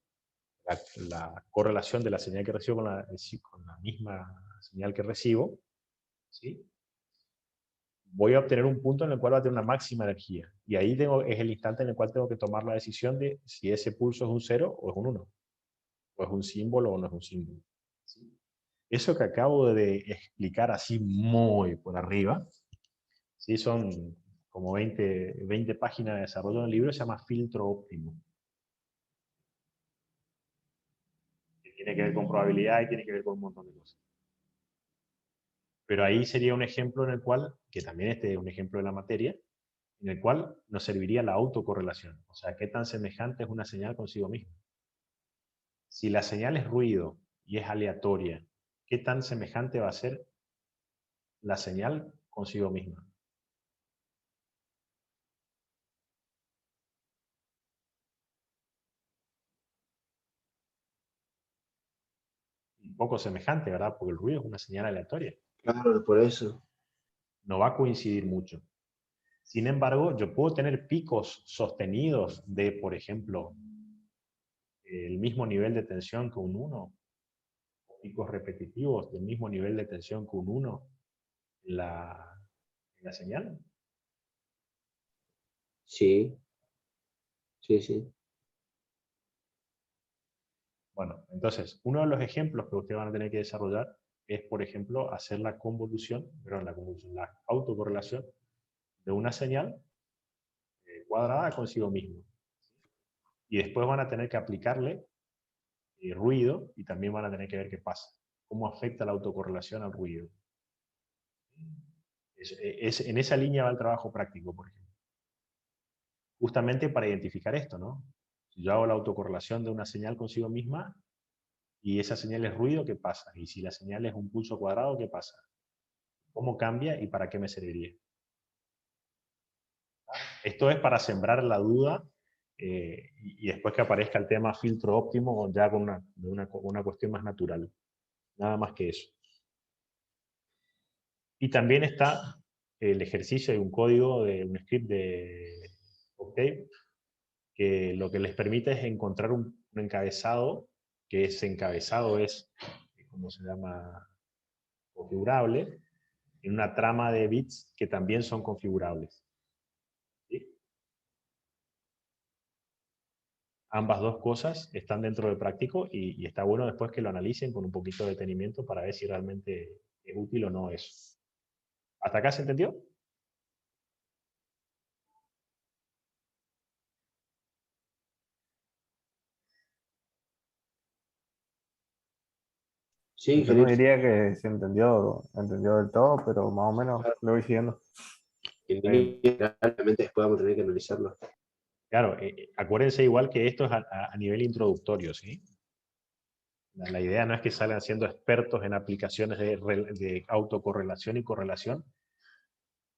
la correlación de la señal que recibo con la misma señal que recibo, ¿sí? Voy a obtener un punto en el cual va a tener una máxima energía. Y ahí es el instante en el cual tengo que tomar la decisión de si ese pulso es un 0 o es un 1, o es un símbolo o no es un símbolo. ¿Sí? Eso que acabo de explicar así muy por arriba, ¿sí? Son como 20 páginas de desarrollo del libro, se llama filtro óptimo. Que tiene que ver con probabilidad y tiene que ver con un montón de cosas. Pero ahí sería un ejemplo en el cual, que también este es un ejemplo de la materia, en el cual nos serviría la autocorrelación. O sea, qué tan semejante es una señal consigo misma. Si la señal es ruido y es aleatoria, ¿qué tan semejante va a ser la señal consigo misma? Un poco semejante, ¿verdad? Porque el ruido es una señal aleatoria. Claro, por eso. No va a coincidir mucho. Sin embargo, yo puedo tener picos sostenidos de, por ejemplo, el mismo nivel de tensión que un 1, o picos repetitivos del mismo nivel de tensión que un 1 en la señal. Sí, sí, sí. Bueno, entonces, uno de los ejemplos que ustedes van a tener que desarrollar es, por ejemplo, hacer la convolución, la autocorrelación de una señal cuadrada consigo mismo. Y después van a tener que aplicarle ruido y también van a tener que ver qué pasa. Cómo afecta la autocorrelación al ruido. En esa línea va el trabajo práctico, por ejemplo. Justamente para identificar esto, ¿no? Si yo hago la autocorrelación de una señal consigo misma y esa señal es ruido, ¿qué pasa? Y si la señal es un pulso cuadrado, ¿qué pasa? ¿Cómo cambia y para qué me serviría? Esto es para sembrar la duda y después que aparezca el tema filtro óptimo ya con una cuestión más natural. Nada más que eso. Y también está el ejercicio de un código, de un script de Octave, que lo que les permite es encontrar un encabezado, que ese encabezado es, ¿cómo se llama? Configurable, en una trama de bits que también son configurables. ¿Sí? Ambas dos cosas están dentro del práctico y está bueno después que lo analicen con un poquito de detenimiento para ver si realmente es útil o no eso. ¿Hasta acá se entendió? Sí, Yo no ingeniero. diría que se entendió del todo, pero más o menos lo voy siguiendo. En línea general, realmente después vamos a tener que analizarlo. Claro, acuérdense igual que esto es a nivel introductorio, ¿sí? La idea no es que salgan siendo expertos en aplicaciones de autocorrelación y correlación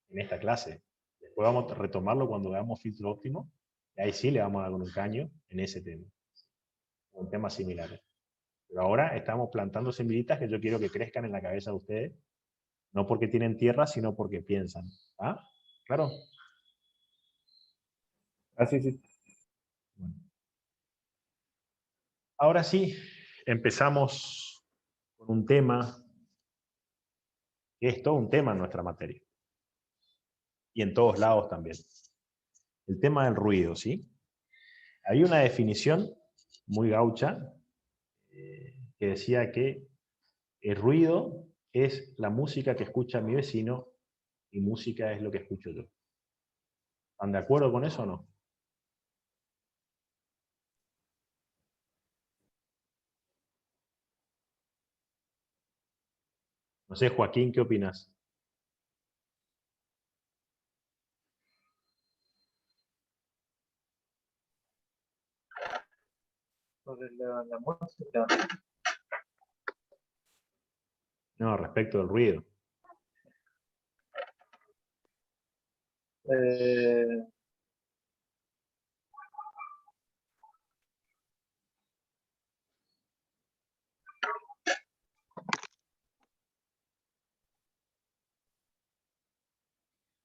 en esta clase. Después vamos a retomarlo cuando veamos filtro óptimo, y ahí sí le vamos a dar con un caño en ese tema, o en temas similares. Pero ahora estamos plantando semillitas que yo quiero que crezcan en la cabeza de ustedes, no porque tienen tierra, sino porque piensan. ¿Ah? ¿Claro? Ah, sí, sí. Bueno. Ahora sí, empezamos con un tema, que es todo un tema en nuestra materia. Y en todos lados también. El tema del ruido, ¿sí? Hay una definición muy gaucha que decía que el ruido es la música que escucha mi vecino y música es lo que escucho yo. ¿Están de acuerdo con eso o no? No sé, Joaquín, ¿qué opinas? Sobre la música. No, respecto del ruido. Eh,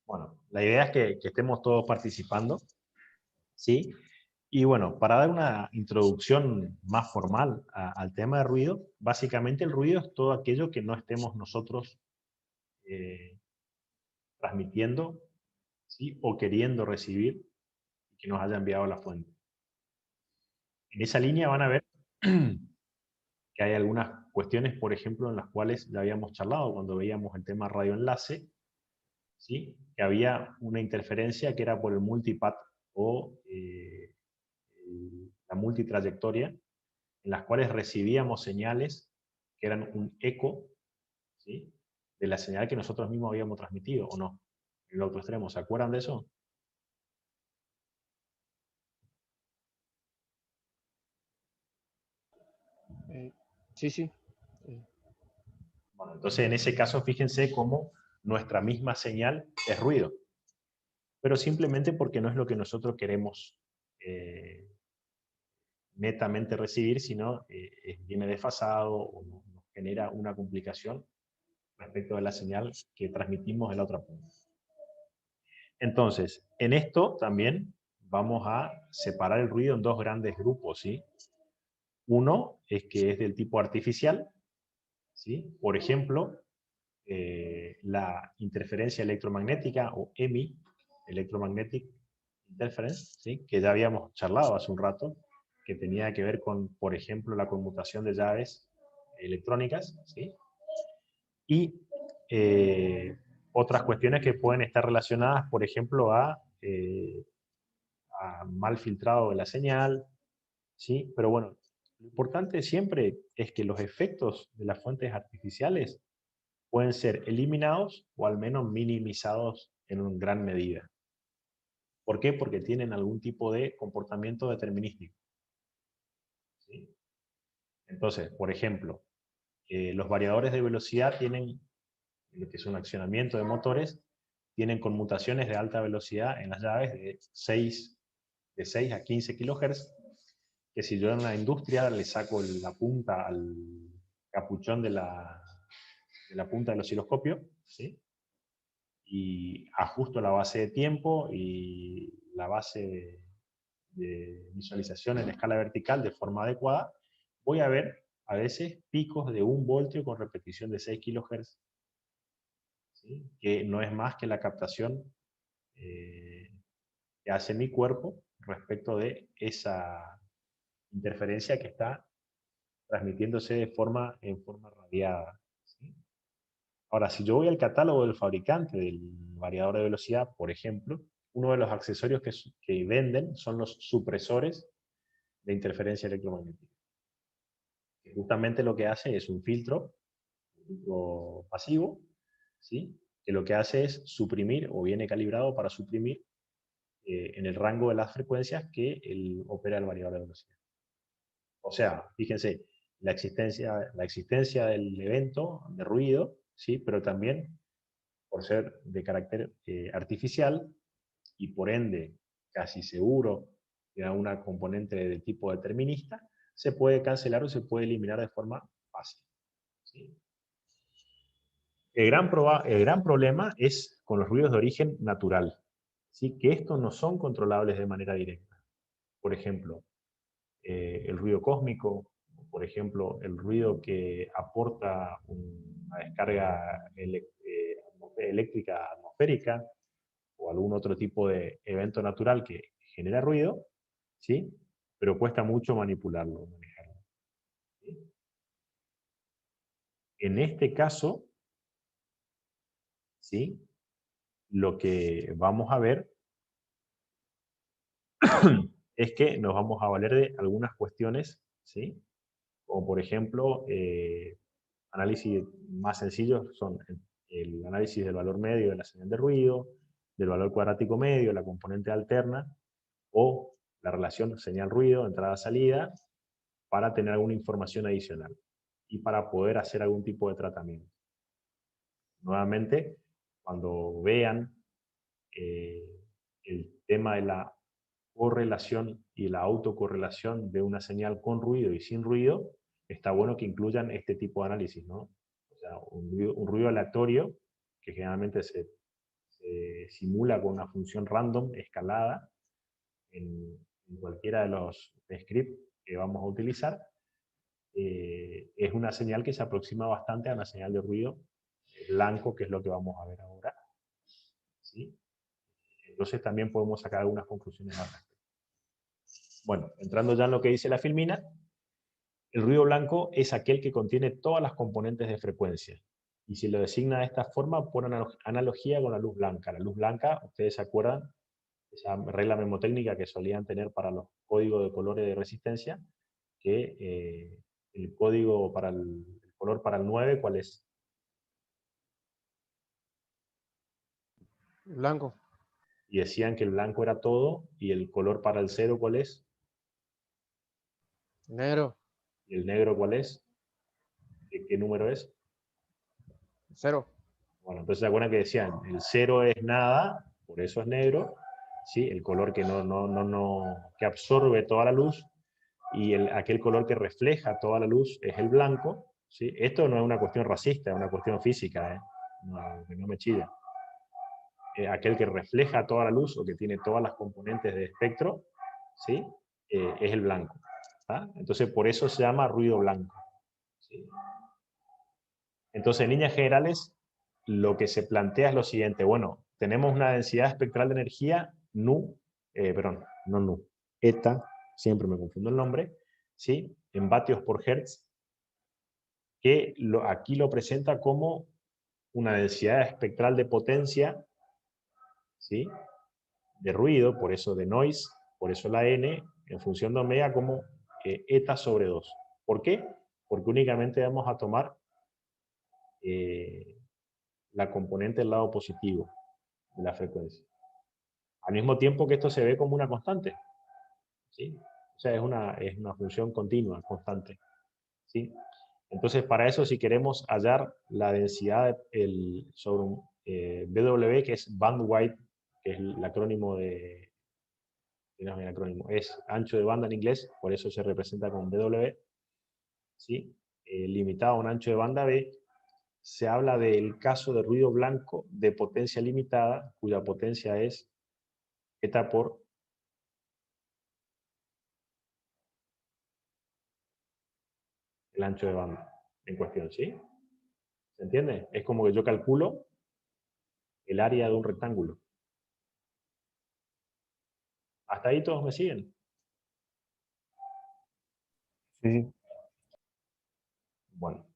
Bueno, la idea es que estemos todos participando, ¿sí? Y bueno, para dar una introducción más formal al tema de ruido, básicamente el ruido es todo aquello que no estemos nosotros transmitiendo, ¿sí? O queriendo recibir y que nos haya enviado la fuente. En esa línea van a ver que hay algunas cuestiones, por ejemplo, en las cuales ya habíamos charlado cuando veíamos el tema radioenlace, ¿sí? Que había una interferencia que era por el multipath o la multitrayectoria, en las cuales recibíamos señales que eran un eco, ¿sí? De la señal que nosotros mismos habíamos transmitido, ¿o no? En el otro extremo, ¿se acuerdan de eso? Sí, sí. Bueno, entonces en ese caso fíjense cómo nuestra misma señal es ruido, pero simplemente porque no es lo que nosotros queremos netamente recibir, sino viene desfasado o nos genera una complicación respecto de la señal que transmitimos en la otra punta. Entonces, en esto también vamos a separar el ruido en dos grandes grupos, ¿sí? Uno es que es del tipo artificial, ¿sí? Por ejemplo, la interferencia electromagnética o EMI, Electromagnetic Interference, ¿sí? Que ya habíamos charlado hace un rato, que tenía que ver con, por ejemplo, la conmutación de llaves electrónicas, ¿sí? Y otras cuestiones que pueden estar relacionadas, por ejemplo, a mal filtrado de la señal, ¿sí? Pero bueno, lo importante siempre es que los efectos de las fuentes artificiales pueden ser eliminados o al menos minimizados en una gran medida. ¿Por qué? Porque tienen algún tipo de comportamiento determinístico, ¿sí? Entonces, por ejemplo, los variadores de velocidad tienen lo que es un accionamiento de motores, tienen conmutaciones de alta velocidad en las llaves de 6 a 15 kHz, que si yo en una industria le saco la punta al capuchón de la punta del osciloscopio, ¿sí? Y ajusto la base de tiempo y la base de visualización en escala vertical de forma adecuada, voy a ver a veces picos de 1 voltio con repetición de 6 kHz, ¿sí? Que no es más que la captación que hace mi cuerpo respecto de esa interferencia que está transmitiéndose en forma radiada, ¿sí? Ahora, si yo voy al catálogo del fabricante del variador de velocidad, por ejemplo, uno de los accesorios que venden son los supresores de interferencia electromagnética. Que justamente lo que hace es un filtro pasivo, ¿sí? Que lo que hace es suprimir, o viene calibrado para suprimir, en el rango de las frecuencias que opera el variador de velocidad. O sea, fíjense, la existencia del evento de ruido, ¿sí? Pero también, por ser de carácter artificial y por ende casi seguro que da una componente de tipo determinista, se puede cancelar o se puede eliminar de forma fácil, ¿sí? El gran problema es con los ruidos de origen natural, ¿sí? Que estos no son controlables de manera directa. Por ejemplo, el ruido cósmico, por ejemplo, el ruido que aporta una descarga eléctrica atmosférica o algún otro tipo de evento natural que genera ruido, ¿sí? Pero cuesta mucho manipularlo, manejarlo, ¿sí? En este caso, ¿sí? Lo que vamos a ver es que nos vamos a valer de algunas cuestiones, ¿sí? Como por ejemplo, análisis más sencillos son el análisis del valor medio de la señal de ruido, del valor cuadrático medio, la componente alterna, o la relación señal-ruido, entrada-salida, para tener alguna información adicional y para poder hacer algún tipo de tratamiento. Nuevamente, cuando vean el tema de la correlación y la autocorrelación de una señal con ruido y sin ruido, está bueno que incluyan este tipo de análisis, ¿no? O sea, un ruido aleatorio, que generalmente se simula con una función random escalada en cualquiera de los scripts que vamos a utilizar, es una señal que se aproxima bastante a una señal de ruido blanco, que es lo que vamos a ver ahora, ¿sí? Entonces también podemos sacar algunas conclusiones al respecto. Bueno, entrando ya en lo que dice la filmina, el ruido blanco es aquel que contiene todas las componentes de frecuencia. Y si lo designa de esta forma, por analogía con la luz blanca. La luz blanca, ustedes se acuerdan, esa regla memotécnica que solían tener para los códigos de colores de resistencia, que el código para el color para el 9, ¿cuál es? Blanco. Y decían que el blanco era todo, y el color para el 0, ¿cuál es? Negro. ¿Y el negro cuál es? ¿Qué número es? 0. Bueno, entonces se acuerdan que decían, el 0 es nada, por eso es negro, ¿sí? El color que, que absorbe toda la luz, y aquel color que refleja toda la luz es el blanco, ¿sí? Esto no es una cuestión racista, es una cuestión física, ¿eh? No me chilla. Aquel que refleja toda la luz o que tiene todas las componentes de espectro, ¿sí? Es el blanco, ¿tá? Entonces por eso se llama ruido blanco, ¿sí? Entonces, en líneas generales, lo que se plantea es lo siguiente. Bueno, tenemos una densidad espectral de energía no nu, eta, siempre me confundo el nombre, ¿sí? En vatios por hertz, que aquí lo presenta como una densidad espectral de potencia, ¿sí? De ruido, por eso de noise, por eso la n, en función de omega, como eta sobre 2. ¿Por qué? Porque únicamente vamos a tomar la componente del lado positivo de la frecuencia. Al mismo tiempo que esto se ve como una constante, ¿sí? O sea, es una función continua, constante, ¿sí? Entonces, para eso, si queremos hallar la densidad sobre un BW, que es bandwidth, que es el acrónimo de... No es el acrónimo, es ancho de banda en inglés, por eso se representa con BW, ¿sí? Limitado a un ancho de banda B, se habla del caso de ruido blanco de potencia limitada, cuya potencia es eta por el ancho de banda en cuestión, ¿sí? ¿Se entiende? Es como que yo calculo el área de un rectángulo. ¿Hasta ahí todos me siguen? Sí, sí. Bueno.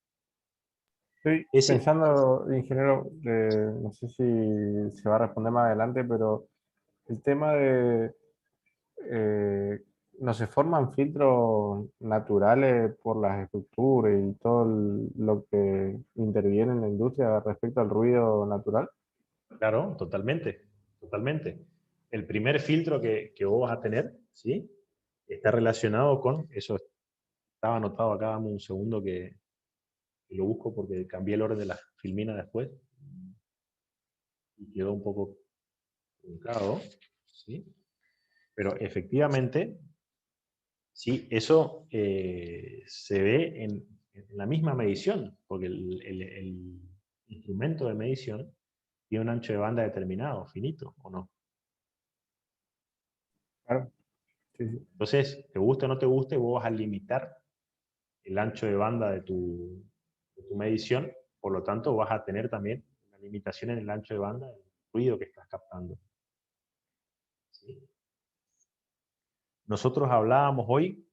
Estoy pensando, ingeniero, no sé si se va a responder más adelante, pero el tema de no se forman filtros naturales por las estructuras y todo lo que interviene en la industria respecto al ruido natural. Claro, totalmente, totalmente. El primer filtro que vos vas a tener, ¿sí? Está relacionado con, eso estaba anotado acá, dame un segundo que lo busco porque cambié el orden de las filminas después y quedó un poco truncado, ¿sí? Pero efectivamente, sí, eso se ve en la misma medición, porque el instrumento de medición tiene un ancho de banda determinado, finito, ¿o no? Claro. Sí, sí. Entonces, te guste o no te guste, vos vas a limitar el ancho de banda de tu medición, por lo tanto vas a tener también una limitación en el ancho de banda del ruido que estás captando. ¿Sí? Nosotros hablábamos hoy,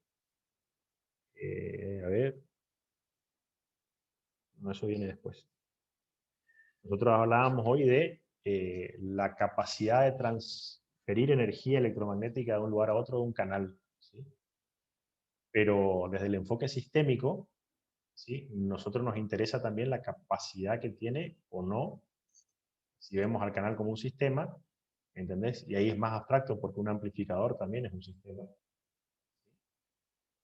a ver, no, eso viene después. Nosotros hablábamos hoy de la capacidad de transferir energía electromagnética de un lugar a otro de un canal, ¿sí? Pero desde el enfoque sistémico, ¿sí? Nosotros nos interesa también la capacidad que tiene o no, si vemos al canal como un sistema, ¿entendés? Y ahí es más abstracto porque un amplificador también es un sistema.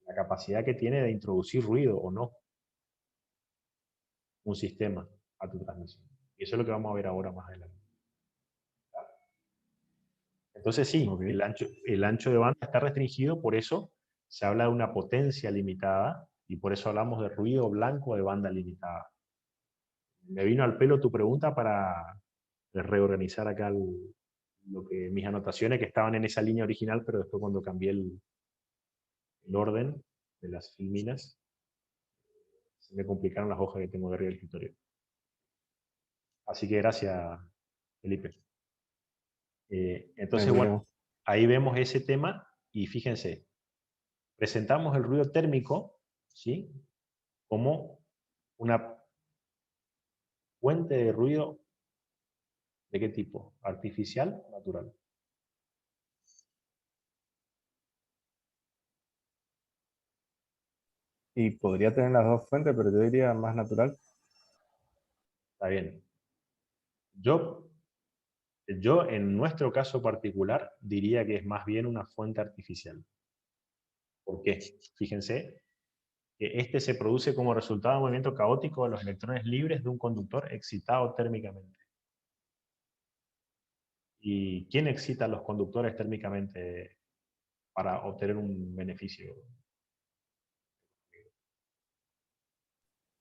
La capacidad que tiene de introducir ruido o no un sistema a tu transmisión. Y eso es lo que vamos a ver ahora más adelante. Entonces sí, Ok. el ancho de banda está restringido, por eso se habla de una potencia limitada y por eso hablamos de ruido blanco de banda limitada. Me vino al pelo tu pregunta para reorganizar acá mis anotaciones que estaban en esa línea original, pero después cuando cambié el orden de las filminas, se me complicaron las hojas que tengo arriba del escritorio. Así que gracias, Felipe. Entonces, bueno, ahí vemos ese tema y fíjense, presentamos el ruido térmico, ¿sí? Como una fuente de ruido, ¿de qué tipo? ¿Artificial o natural? Y podría tener las dos fuentes, pero yo diría más natural. Está bien. Yo, en nuestro caso particular, diría que es más bien una fuente artificial. ¿Por qué? Fíjense, que este se produce como resultado del movimiento caótico de los electrones libres de un conductor excitado térmicamente. ¿Y quién excita a los conductores térmicamente para obtener un beneficio?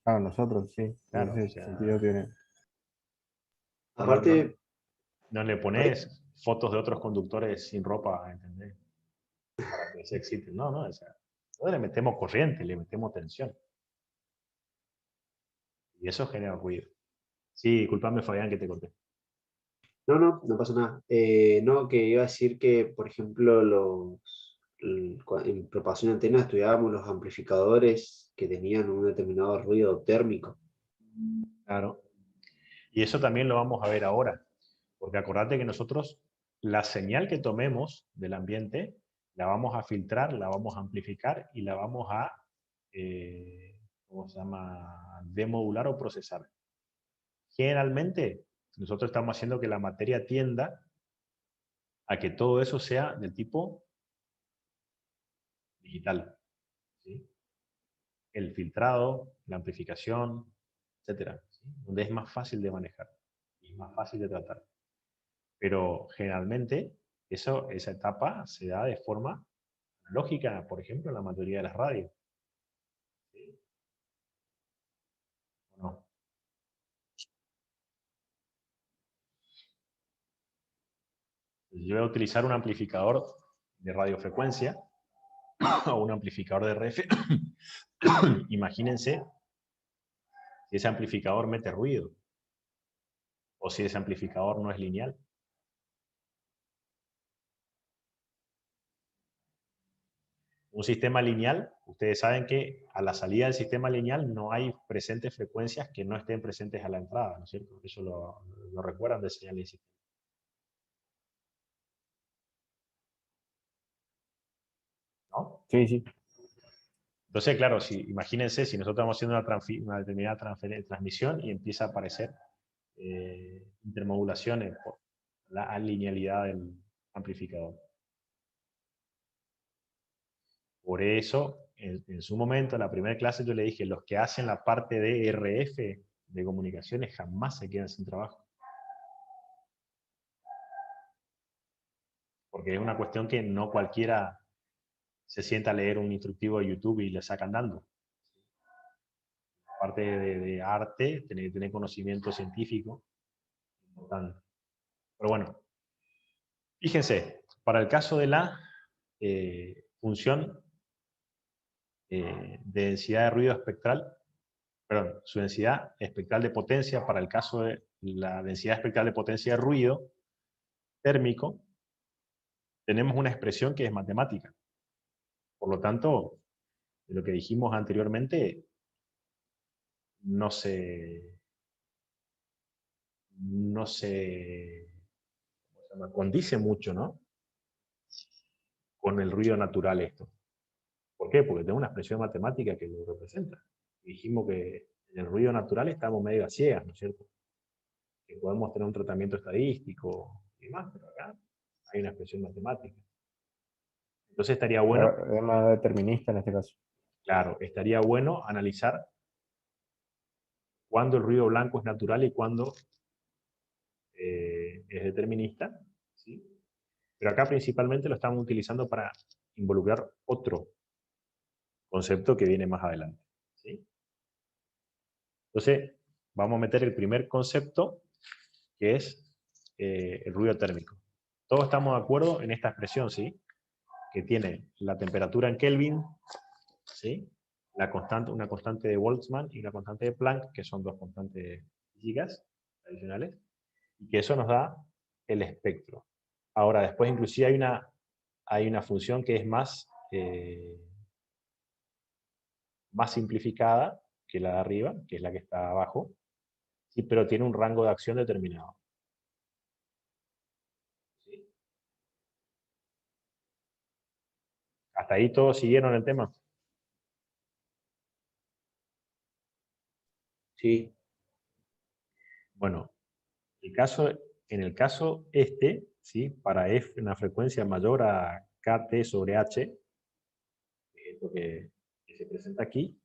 Ah, nosotros, sí. En Claro, o ese sea, sentido tiene. Aparte, no le pones fotos de otros conductores sin ropa, ¿entendés? Para que se exciten. No, o sea, nosotros le metemos corriente, le metemos tensión. Y eso genera ruido. Sí, disculpame, Fabián, que te conté. no pasa nada. No, que iba a decir que, por ejemplo, en propagación de antenas estudiábamos los amplificadores que tenían un determinado ruido térmico. Claro. Y eso también lo vamos a ver ahora. Porque acordate que nosotros la señal que tomemos del ambiente la vamos a filtrar, la vamos a amplificar y la vamos a, ¿cómo se llama?, demodular o procesar. Generalmente, nosotros estamos haciendo que la materia tienda a que todo eso sea del tipo digital, ¿sí? El filtrado, la amplificación, etcétera, ¿sí? Donde es más fácil de manejar y más fácil de tratar. Pero generalmente esa etapa se da de forma lógica, por ejemplo, en la mayoría de las radios. ¿Sí? ¿O no? Yo voy a utilizar un amplificador de radiofrecuencia o un amplificador de RF. Imagínense si ese amplificador mete ruido o si ese amplificador no es lineal. Un sistema lineal, ustedes saben que a la salida del sistema lineal no hay presentes frecuencias que no estén presentes a la entrada, ¿no es cierto? Eso lo recuerdan de señal de sistema. ¿No? Sí, sí. Entonces, claro, imagínense si nosotros estamos haciendo una determinada transmisión y empieza a aparecer intermodulaciones por la linealidad del amplificador. Por eso, en su momento, en la primera clase, yo le dije, los que hacen la parte de RF de comunicaciones jamás se quedan sin trabajo. Porque es una cuestión que no cualquiera se sienta a leer un instructivo de YouTube y le sacan dando. Parte de arte, tener conocimiento científico, importante. Pero bueno, fíjense, para el caso de la función de densidad de ruido espectral, perdón, su densidad espectral de potencia, para el caso de la densidad espectral de potencia de ruido térmico, tenemos una expresión que es matemática. Por lo tanto, de lo que dijimos anteriormente, no se condice mucho, ¿no? Con el ruido natural esto. ¿Por qué? Porque tengo una expresión matemática que lo representa. Y dijimos que en el ruido natural estamos medio a ciegas, ¿no es cierto? Que podemos tener un tratamiento estadístico y demás, pero acá hay una expresión matemática. Entonces estaría bueno... Es más determinista en este caso. Claro, estaría bueno analizar cuándo el ruido blanco es natural y cuándo es determinista, ¿sí? Pero acá principalmente lo estamos utilizando para involucrar otro concepto que viene más adelante, ¿sí? Entonces, vamos a meter el primer concepto, que es el ruido térmico. Todos estamos de acuerdo en esta expresión, ¿sí? Que tiene la temperatura en Kelvin, ¿sí? Una constante de Boltzmann y una constante de Planck, que son dos constantes físicas tradicionales, y que eso nos da el espectro. Ahora, después inclusive hay una función que es más simplificada que la de arriba, que es la que está abajo, ¿sí? Pero tiene un rango de acción determinado. ¿Sí? ¿Hasta ahí todos siguieron el tema? Sí, Bueno, en el caso ¿sí? Para F, una frecuencia mayor a KT sobre H, que es lo que se presenta aquí,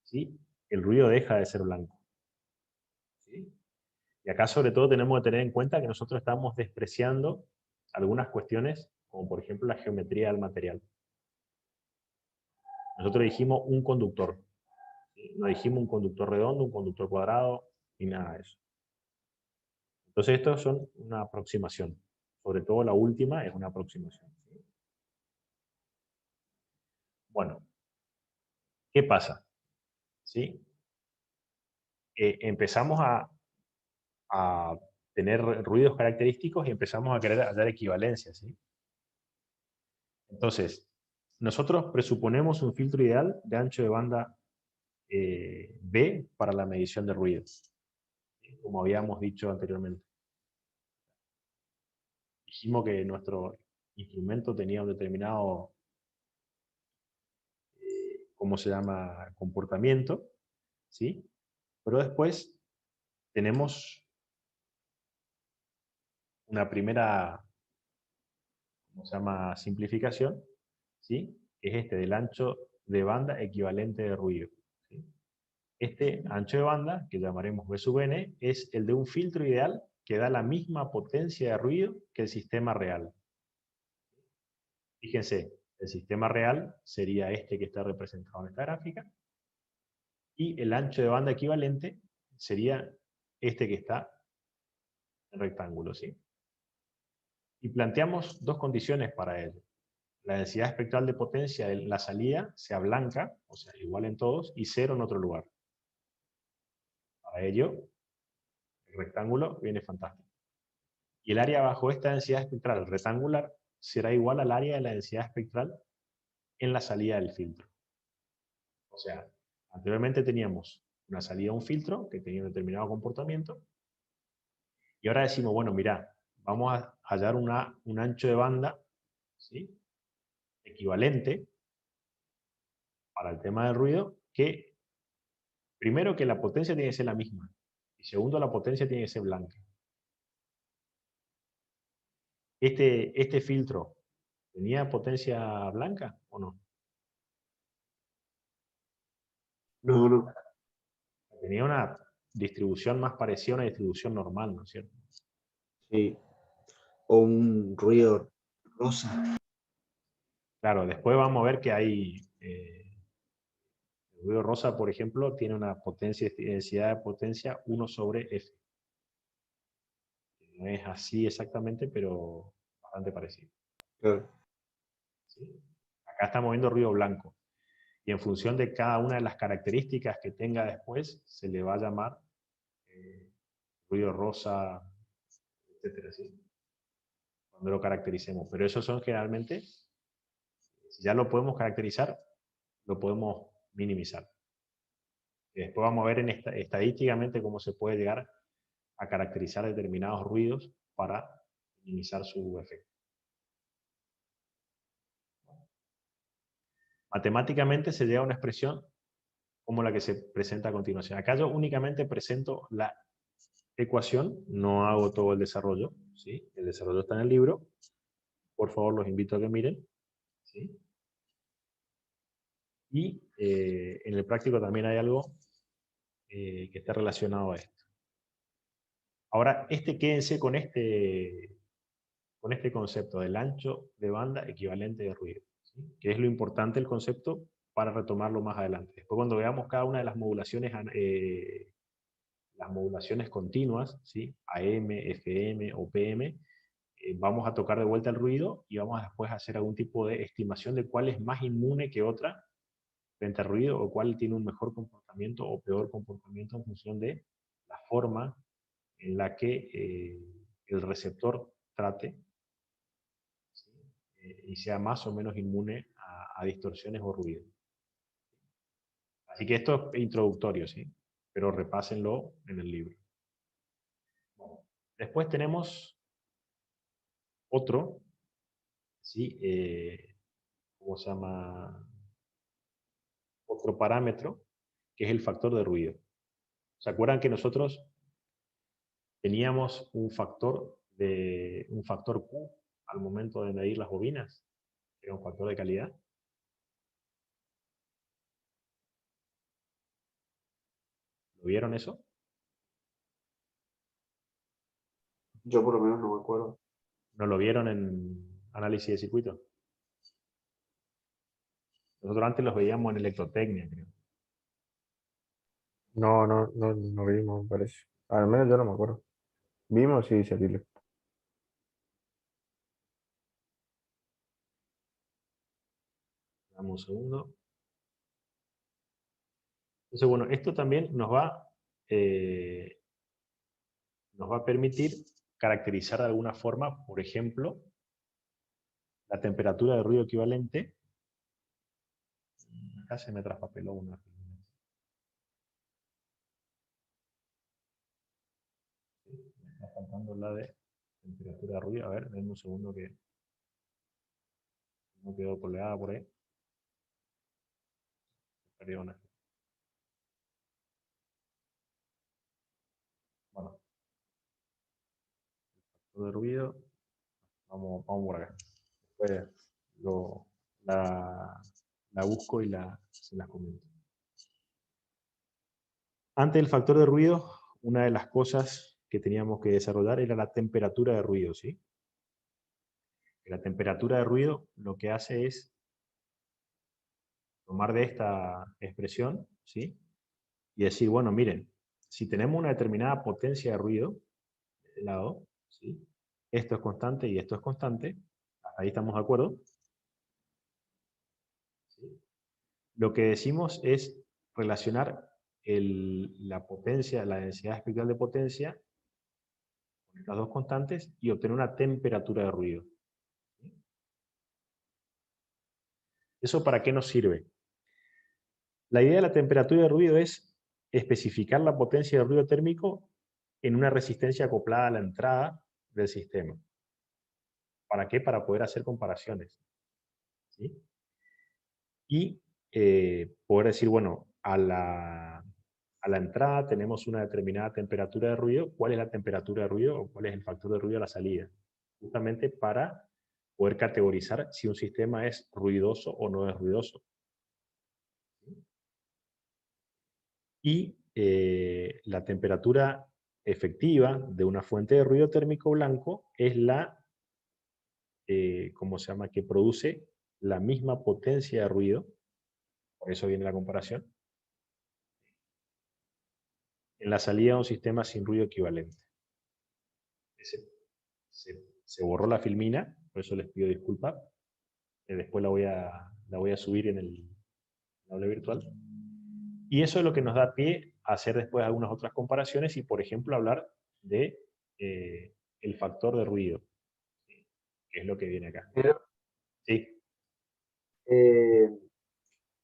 ¿sí? El ruido deja de ser blanco. ¿Sí? Y acá sobre todo tenemos que tener en cuenta que nosotros estamos despreciando algunas cuestiones, como por ejemplo la geometría del material. Nosotros dijimos un conductor, ¿sí? No dijimos un conductor redondo, un conductor cuadrado, ni nada de eso. Entonces estos son una aproximación. Sobre todo la última es una aproximación. ¿Sí? Bueno, ¿qué pasa? ¿Sí? Empezamos a tener ruidos característicos y empezamos a querer hallar equivalencias, ¿sí? Entonces, nosotros presuponemos un filtro ideal de ancho de banda B para la medición de ruidos, ¿sí? Como habíamos dicho anteriormente. Dijimos que nuestro instrumento tenía un determinado, ¿cómo se llama?, comportamiento, ¿sí? Pero después tenemos una primera, ¿cómo se llama?, simplificación, ¿sí? Que es del ancho de banda equivalente de ruido, ¿sí? Este ancho de banda, que llamaremos B sub n, es el de un filtro ideal que da la misma potencia de ruido que el sistema real. Fíjense, el sistema real sería este que está representado en esta gráfica, y el ancho de banda equivalente sería este que está en rectángulo, ¿sí? Y planteamos dos condiciones para ello. La densidad espectral de potencia de la salida sea blanca, o sea, igual en todos, y cero en otro lugar. Para ello, el rectángulo viene fantástico. Y el área bajo esta densidad espectral rectangular será igual al área de la densidad espectral en la salida del filtro. O sea, anteriormente teníamos una salida a un filtro que tenía un determinado comportamiento, y ahora decimos, bueno, mira, vamos a hallar un ancho de banda, ¿sí?, equivalente para el tema del ruido, que primero que la potencia tiene que ser la misma, y segundo la potencia tiene que ser blanca. ¿Este filtro tenía potencia blanca o no? No, no. Tenía una distribución más parecida a una distribución normal, ¿no es cierto? Sí. O un ruido rosa. Claro, después vamos a ver que hay... el ruido rosa, por ejemplo, tiene una potencia, densidad de potencia 1 sobre F. No es así exactamente, pero bastante parecido. Claro. ¿Sí? Acá estamos viendo ruido blanco. Y en función de cada una de las características que tenga después, se le va a llamar ruido rosa, etcétera, ¿sí? Cuando lo caractericemos. Pero esos son generalmente, si ya lo podemos caracterizar, lo podemos minimizar. Y después vamos a ver estadísticamente cómo se puede llegar a caracterizar determinados ruidos para minimizar su efecto. Matemáticamente se llega a una expresión como la que se presenta a continuación. Acá yo únicamente presento la ecuación, no hago todo el desarrollo, ¿sí? El desarrollo está en el libro. Por favor, los invito a que miren, ¿sí? Y en el práctico también hay algo que está relacionado a esto. Ahora, quédense con este concepto del ancho de banda equivalente de ruido, ¿sí?, que es lo importante el concepto para retomarlo más adelante. Después cuando veamos cada una de las modulaciones continuas, ¿sí?, AM, FM o PM, vamos a tocar de vuelta el ruido y vamos a después a hacer algún tipo de estimación de cuál es más inmune que otra frente al ruido, o cuál tiene un mejor comportamiento o peor comportamiento en función de la forma en la que el receptor trate, ¿sí?, y sea más o menos inmune a distorsiones o ruido. Así que esto es introductorio, ¿sí?, pero repásenlo en el libro. Bueno, después tenemos otro, ¿sí?, ¿cómo se llama? Otro parámetro, que es el factor de ruido. ¿Se acuerdan que nosotros teníamos un factor Q al momento de medir las bobinas? Era un factor de calidad. ¿Lo vieron eso? Yo por lo menos no me acuerdo. ¿No lo vieron en análisis de circuito? Nosotros antes los veíamos en electrotecnia, creo. No vimos, me parece. Al menos yo no me acuerdo. Vimos y salirlo. Dame un segundo. Entonces, bueno, esto también nos va a permitir caracterizar de alguna forma, por ejemplo, la temperatura de ruido equivalente. Acá se me traspapeló una. Me está faltando la de temperatura de ruido. A ver, denme un segundo que no quedó colgada por ahí. Perdió una. Bueno, de ruido. Vamos por acá. Después la busco y se las comento. Antes del factor de ruido, una de las cosas que teníamos que desarrollar era la temperatura de ruido, ¿sí? La temperatura de ruido lo que hace es tomar de esta expresión, ¿sí? Y decir, bueno, miren, si tenemos una determinada potencia de ruido, de este lado, ¿sí? Esto es constante y esto es constante, ahí estamos de acuerdo. ¿Sí? Lo que decimos es relacionar la potencia, la densidad espectral de potencia con estas dos constantes y obtener una temperatura de ruido. ¿Sí? ¿Eso para qué nos sirve? La idea de la temperatura de ruido es especificar la potencia de ruido térmico en una resistencia acoplada a la entrada del sistema. ¿Para qué? Para poder hacer comparaciones. ¿Sí? Y poder decir, bueno, a la entrada tenemos una determinada temperatura de ruido. ¿Cuál es la temperatura de ruido o cuál es el factor de ruido a la salida? Justamente para poder categorizar si un sistema es ruidoso o no es ruidoso. Y la temperatura efectiva de una fuente de ruido térmico blanco es la, ¿cómo se llama?, que produce la misma potencia de ruido, por eso viene la comparación, en la salida de un sistema sin ruido equivalente. Se borró la filmina, por eso les pido disculpas. Después la voy a subir en el aula virtual. Y eso es lo que nos da pie a hacer después algunas otras comparaciones y, por ejemplo, hablar de el factor de ruido, que es lo que viene acá. Pero, Sí,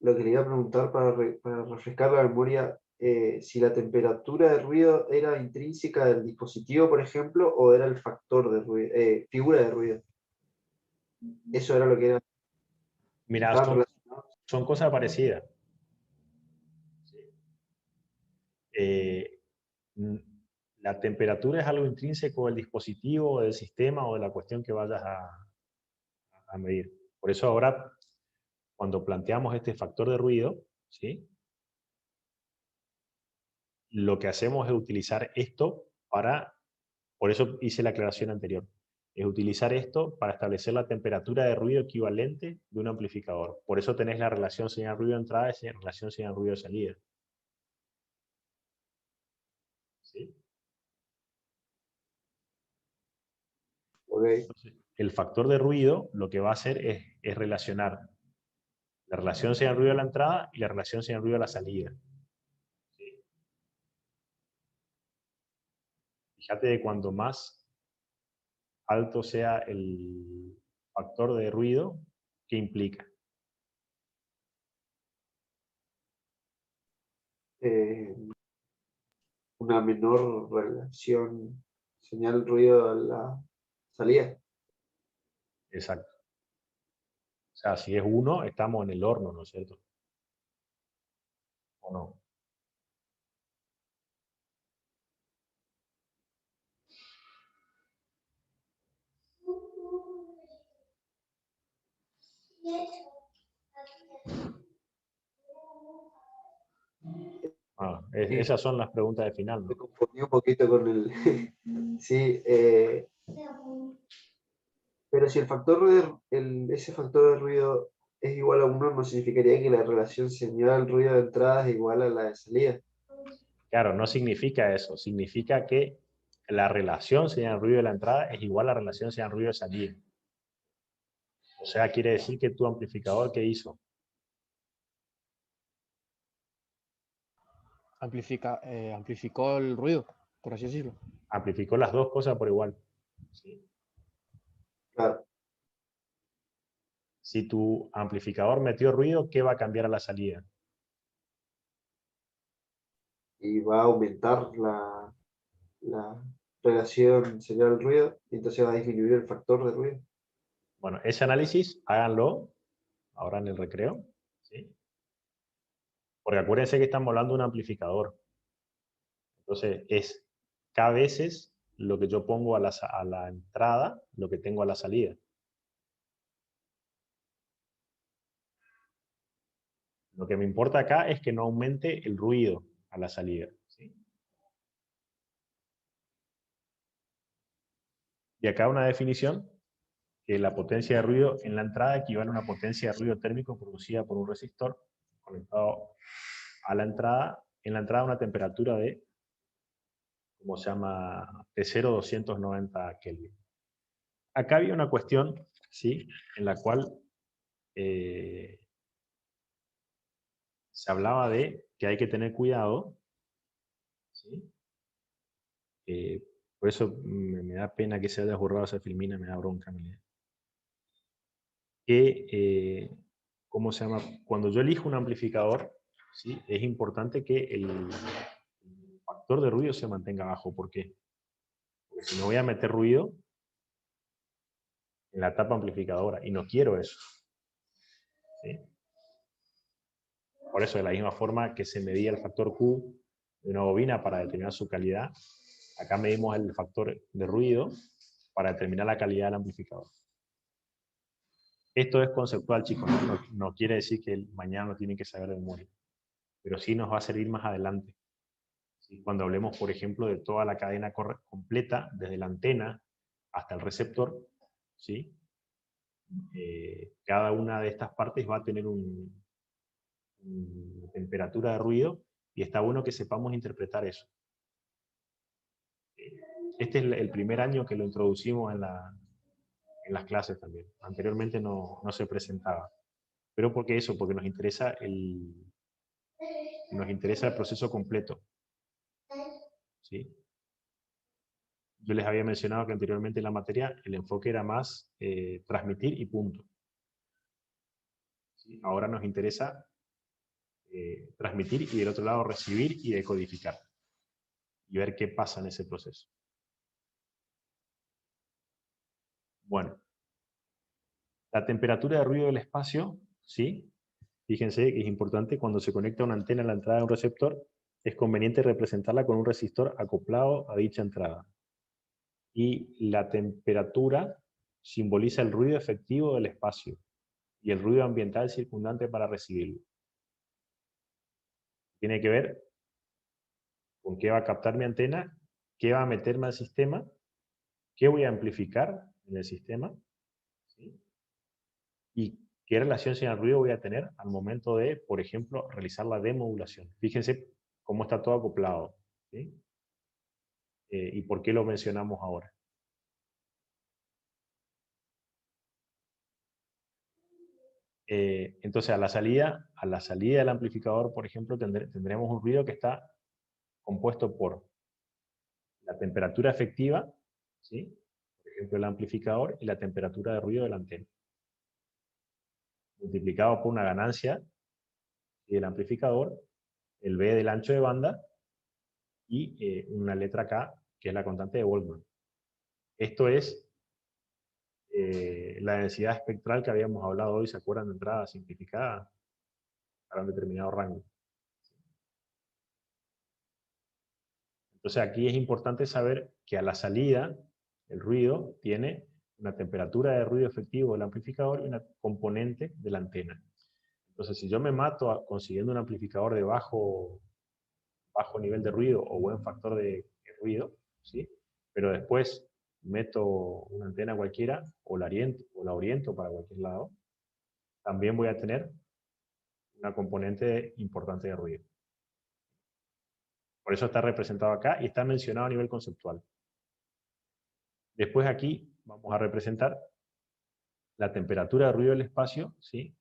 lo que le iba a preguntar para refrescar la memoria, si la temperatura de ruido era intrínseca del dispositivo, por ejemplo, o era el factor de ruido, figura de ruido. Eso era lo que era. mira, Estaban relacionados. son cosas parecidas. La temperatura es algo intrínseco del dispositivo, del sistema o de la cuestión que vayas a medir. Por eso ahora, cuando planteamos este factor de ruido, ¿sí?, lo que hacemos es utilizar esto para, por eso hice la aclaración anterior, es utilizar esto para establecer la temperatura de ruido equivalente de un amplificador. Por eso tenés la relación señal ruido de entrada y la relación señal ruido de salida. ¿Sí? Okay. Entonces, el factor de ruido lo que va a hacer es relacionar la relación señal ruido de la entrada y la relación señal ruido de la salida. ¿Sí? Fíjate de cuanto más alto sea el factor de ruido, ¿qué implica? Una menor relación señal-ruido a la salida. Exacto. O sea, si es 1, estamos en el horno, ¿no es cierto? ¿O no? Esas son las preguntas de final, Me ¿no? confundí un poquito con el... sí, pero si el factor ese factor de ruido es igual a 1, no significaría que la relación señal-ruido de entrada es igual a la de salida. Claro, no significa eso. Significa que la relación señal-ruido de la entrada es igual a la relación señal-ruido de salida. O sea, quiere decir que tu amplificador, ¿qué hizo? Amplificó el ruido, por así decirlo. Amplificó las dos cosas por igual. ¿Sí? Claro. Si tu amplificador metió ruido, ¿qué va a cambiar a la salida? Y va a aumentar la relación señal-ruido y entonces va a disminuir el factor de ruido. Bueno, ese análisis háganlo ahora en el recreo. ¿Sí? Porque acuérdense que estamos hablando de un amplificador. Entonces, es K veces lo que yo pongo a la entrada, lo que tengo a la salida. Lo que me importa acá es que no aumente el ruido a la salida. Y acá una definición, que la potencia de ruido en la entrada equivale a una potencia de ruido térmico producida por un resistor conectado a la entrada, en la entrada a una temperatura de, ¿cómo se llama?, de 0 a 290 Kelvin. Acá había una cuestión, ¿sí?, en la cual se hablaba de que hay que tener cuidado, ¿sí? Por eso me da pena que se haya borrado esa filmina, me da bronca. Que, ¿cómo se llama? Cuando yo elijo un amplificador, ¿sí?, es importante que el factor de ruido se mantenga bajo. ¿Por qué? Porque si no voy a meter ruido en la tapa amplificadora, y no quiero eso, ¿sí? Por eso, de la misma forma que se medía el factor Q de una bobina para determinar su calidad, acá medimos el factor de ruido para determinar la calidad del amplificador. Esto es conceptual, chicos, no quiere decir que mañana lo tienen que saber de memoria, pero sí nos va a servir más adelante. ¿Sí? Cuando hablemos, por ejemplo, de toda la cadena completa, desde la antena hasta el receptor, ¿sí? Cada una de estas partes va a tener una temperatura de ruido, y está bueno que sepamos interpretar eso. Este es el primer año que lo introducimos en las clases también. Anteriormente no se presentaba. Pero ¿por qué eso? Porque nos interesa el proceso completo, ¿sí? Yo les había mencionado que anteriormente en la materia el enfoque era más transmitir y punto. ¿Sí? Ahora nos interesa transmitir y del otro lado recibir y decodificar. Y ver qué pasa en ese proceso. Bueno. La temperatura de ruido del espacio, ¿sí? Fíjense que es importante, cuando se conecta una antena a la entrada de un receptor, es conveniente representarla con un resistor acoplado a dicha entrada. Y la temperatura simboliza el ruido efectivo del espacio y el ruido ambiental circundante para recibirlo. Tiene que ver con qué va a captar mi antena, qué va a meterme al sistema, qué voy a amplificar en el sistema, ¿sí? Y qué relación señal-ruido voy a tener al momento de, por ejemplo, realizar la demodulación. Fíjense cómo está todo acoplado, ¿sí? ¿Y por qué lo mencionamos ahora? Entonces, a la salida del amplificador, por ejemplo, tendremos un ruido que está compuesto por la temperatura efectiva, ¿sí?, por ejemplo, el amplificador, y la temperatura de ruido de la antena, multiplicado por una ganancia del amplificador, el B del ancho de banda, y una letra K, que es la constante de Boltzmann. Esto es la densidad espectral que habíamos hablado hoy, ¿se acuerdan? De entrada simplificada para un determinado rango. Entonces aquí es importante saber que a la salida el ruido tiene una temperatura de ruido efectivo del amplificador y una componente de la antena. Entonces, si yo me mato consiguiendo un amplificador de bajo nivel de ruido o buen factor de ruido, ¿sí?, pero después meto una antena cualquiera o la oriento para cualquier lado, también voy a tener una componente importante de ruido. Por eso está representado acá y está mencionado a nivel conceptual. Después aquí vamos a representar la temperatura de ruido del espacio, ¿sí?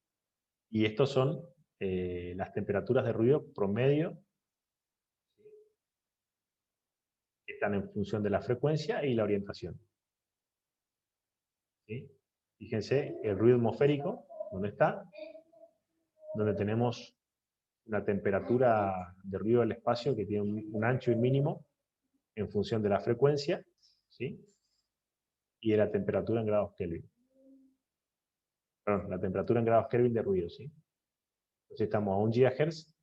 Y estos son las temperaturas de ruido promedio, ¿sí?, que están en función de la frecuencia y la orientación. ¿Sí? Fíjense, el ruido atmosférico, ¿dónde está? Donde tenemos una temperatura de ruido del espacio que tiene un ancho y mínimo en función de la frecuencia, ¿sí?, y de la temperatura en grados Kelvin. Perdón, la temperatura en grados Kelvin de ruido, ¿sí? Entonces estamos a 1 GHz,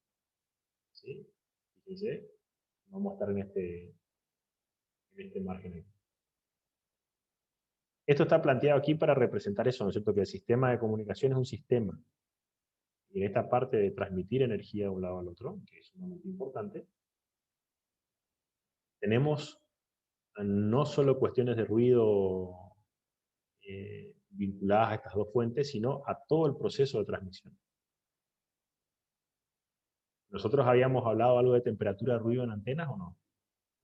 ¿sí? Fíjense, vamos a estar en este margen. Esto está planteado aquí para representar eso, ¿no es cierto? Que el sistema de comunicación es un sistema. Y en esta parte de transmitir energía de un lado al otro, que es sumamente importante, tenemos no solo cuestiones de ruido vinculadas a estas dos fuentes, sino a todo el proceso de transmisión. ¿Nosotros habíamos hablado algo de temperatura de ruido en antenas o no?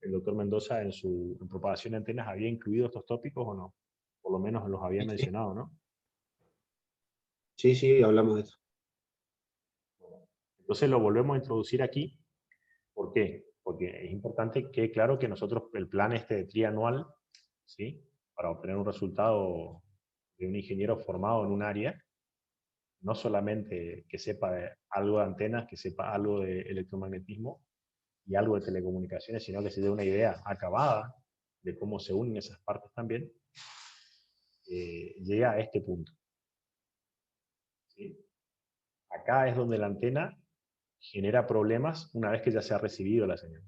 ¿El doctor Mendoza en su propagación de antenas había incluido estos tópicos o no? Por lo menos los había mencionado, ¿no? Sí, sí, hablamos de eso. Entonces lo volvemos a introducir aquí. ¿Por qué? Porque es importante que, claro, que nosotros, el plan trianual, ¿sí? Para obtener un resultado de un ingeniero formado en un área, no solamente que sepa algo de antenas, que sepa algo de electromagnetismo y algo de telecomunicaciones, sino que se dé una idea acabada de cómo se unen esas partes también, llega a este punto. ¿Sí? Acá es donde la antena genera problemas una vez que ya se ha recibido la señal.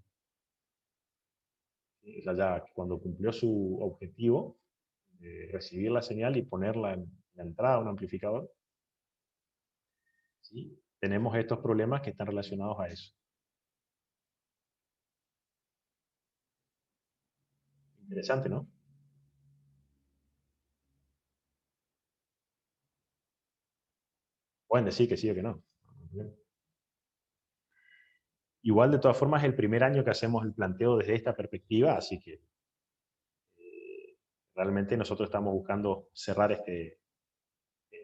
¿Sí? O sea, ya cuando cumplió su objetivo de recibir la señal y ponerla en la entrada de un amplificador, ¿sí? Tenemos estos problemas que están relacionados a eso. Interesante, ¿no? Pueden decir que sí o que no. Igual, de todas formas, es el primer año que hacemos el planteo desde esta perspectiva, así que realmente nosotros estamos buscando cerrar este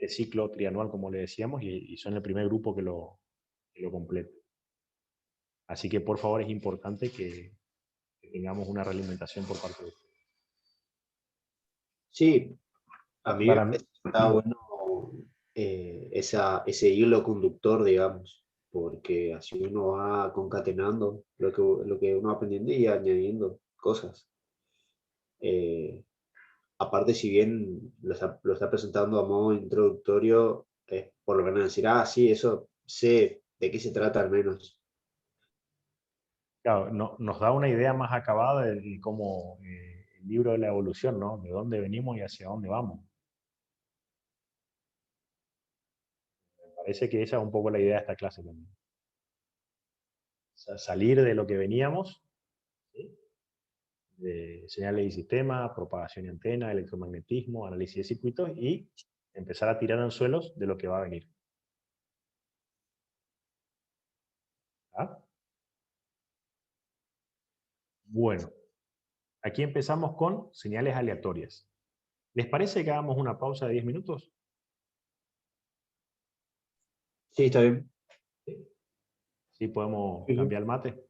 ciclo trianual, como le decíamos, y son el primer grupo que lo completa. Así que, por favor, es importante que tengamos una realimentación por parte de ustedes. Sí, a mí me Para mí, parece que está bueno ese hilo conductor, digamos, porque así uno va concatenando lo que uno va aprendiendo y añadiendo cosas. Eh, Aparte, si bien lo está presentando a modo introductorio, por lo menos decir, ah, sí, eso sé de qué se trata al menos. Claro, nos da una idea más acabada de cómo el libro de la evolución, ¿no? De dónde venimos y hacia dónde vamos. Me parece que esa es un poco la idea de esta clase también. O sea, salir de lo que veníamos, ¿sí? De señales y sistemas, propagación y antena, electromagnetismo, análisis de circuitos, y empezar a tirar anzuelos de lo que va a venir. ¿Ah? Bueno, aquí empezamos con señales aleatorias. ¿Les parece que hagamos una pausa de 10 minutos? Sí, está bien. ¿Sí podemos Sí, sí. cambiar el mate?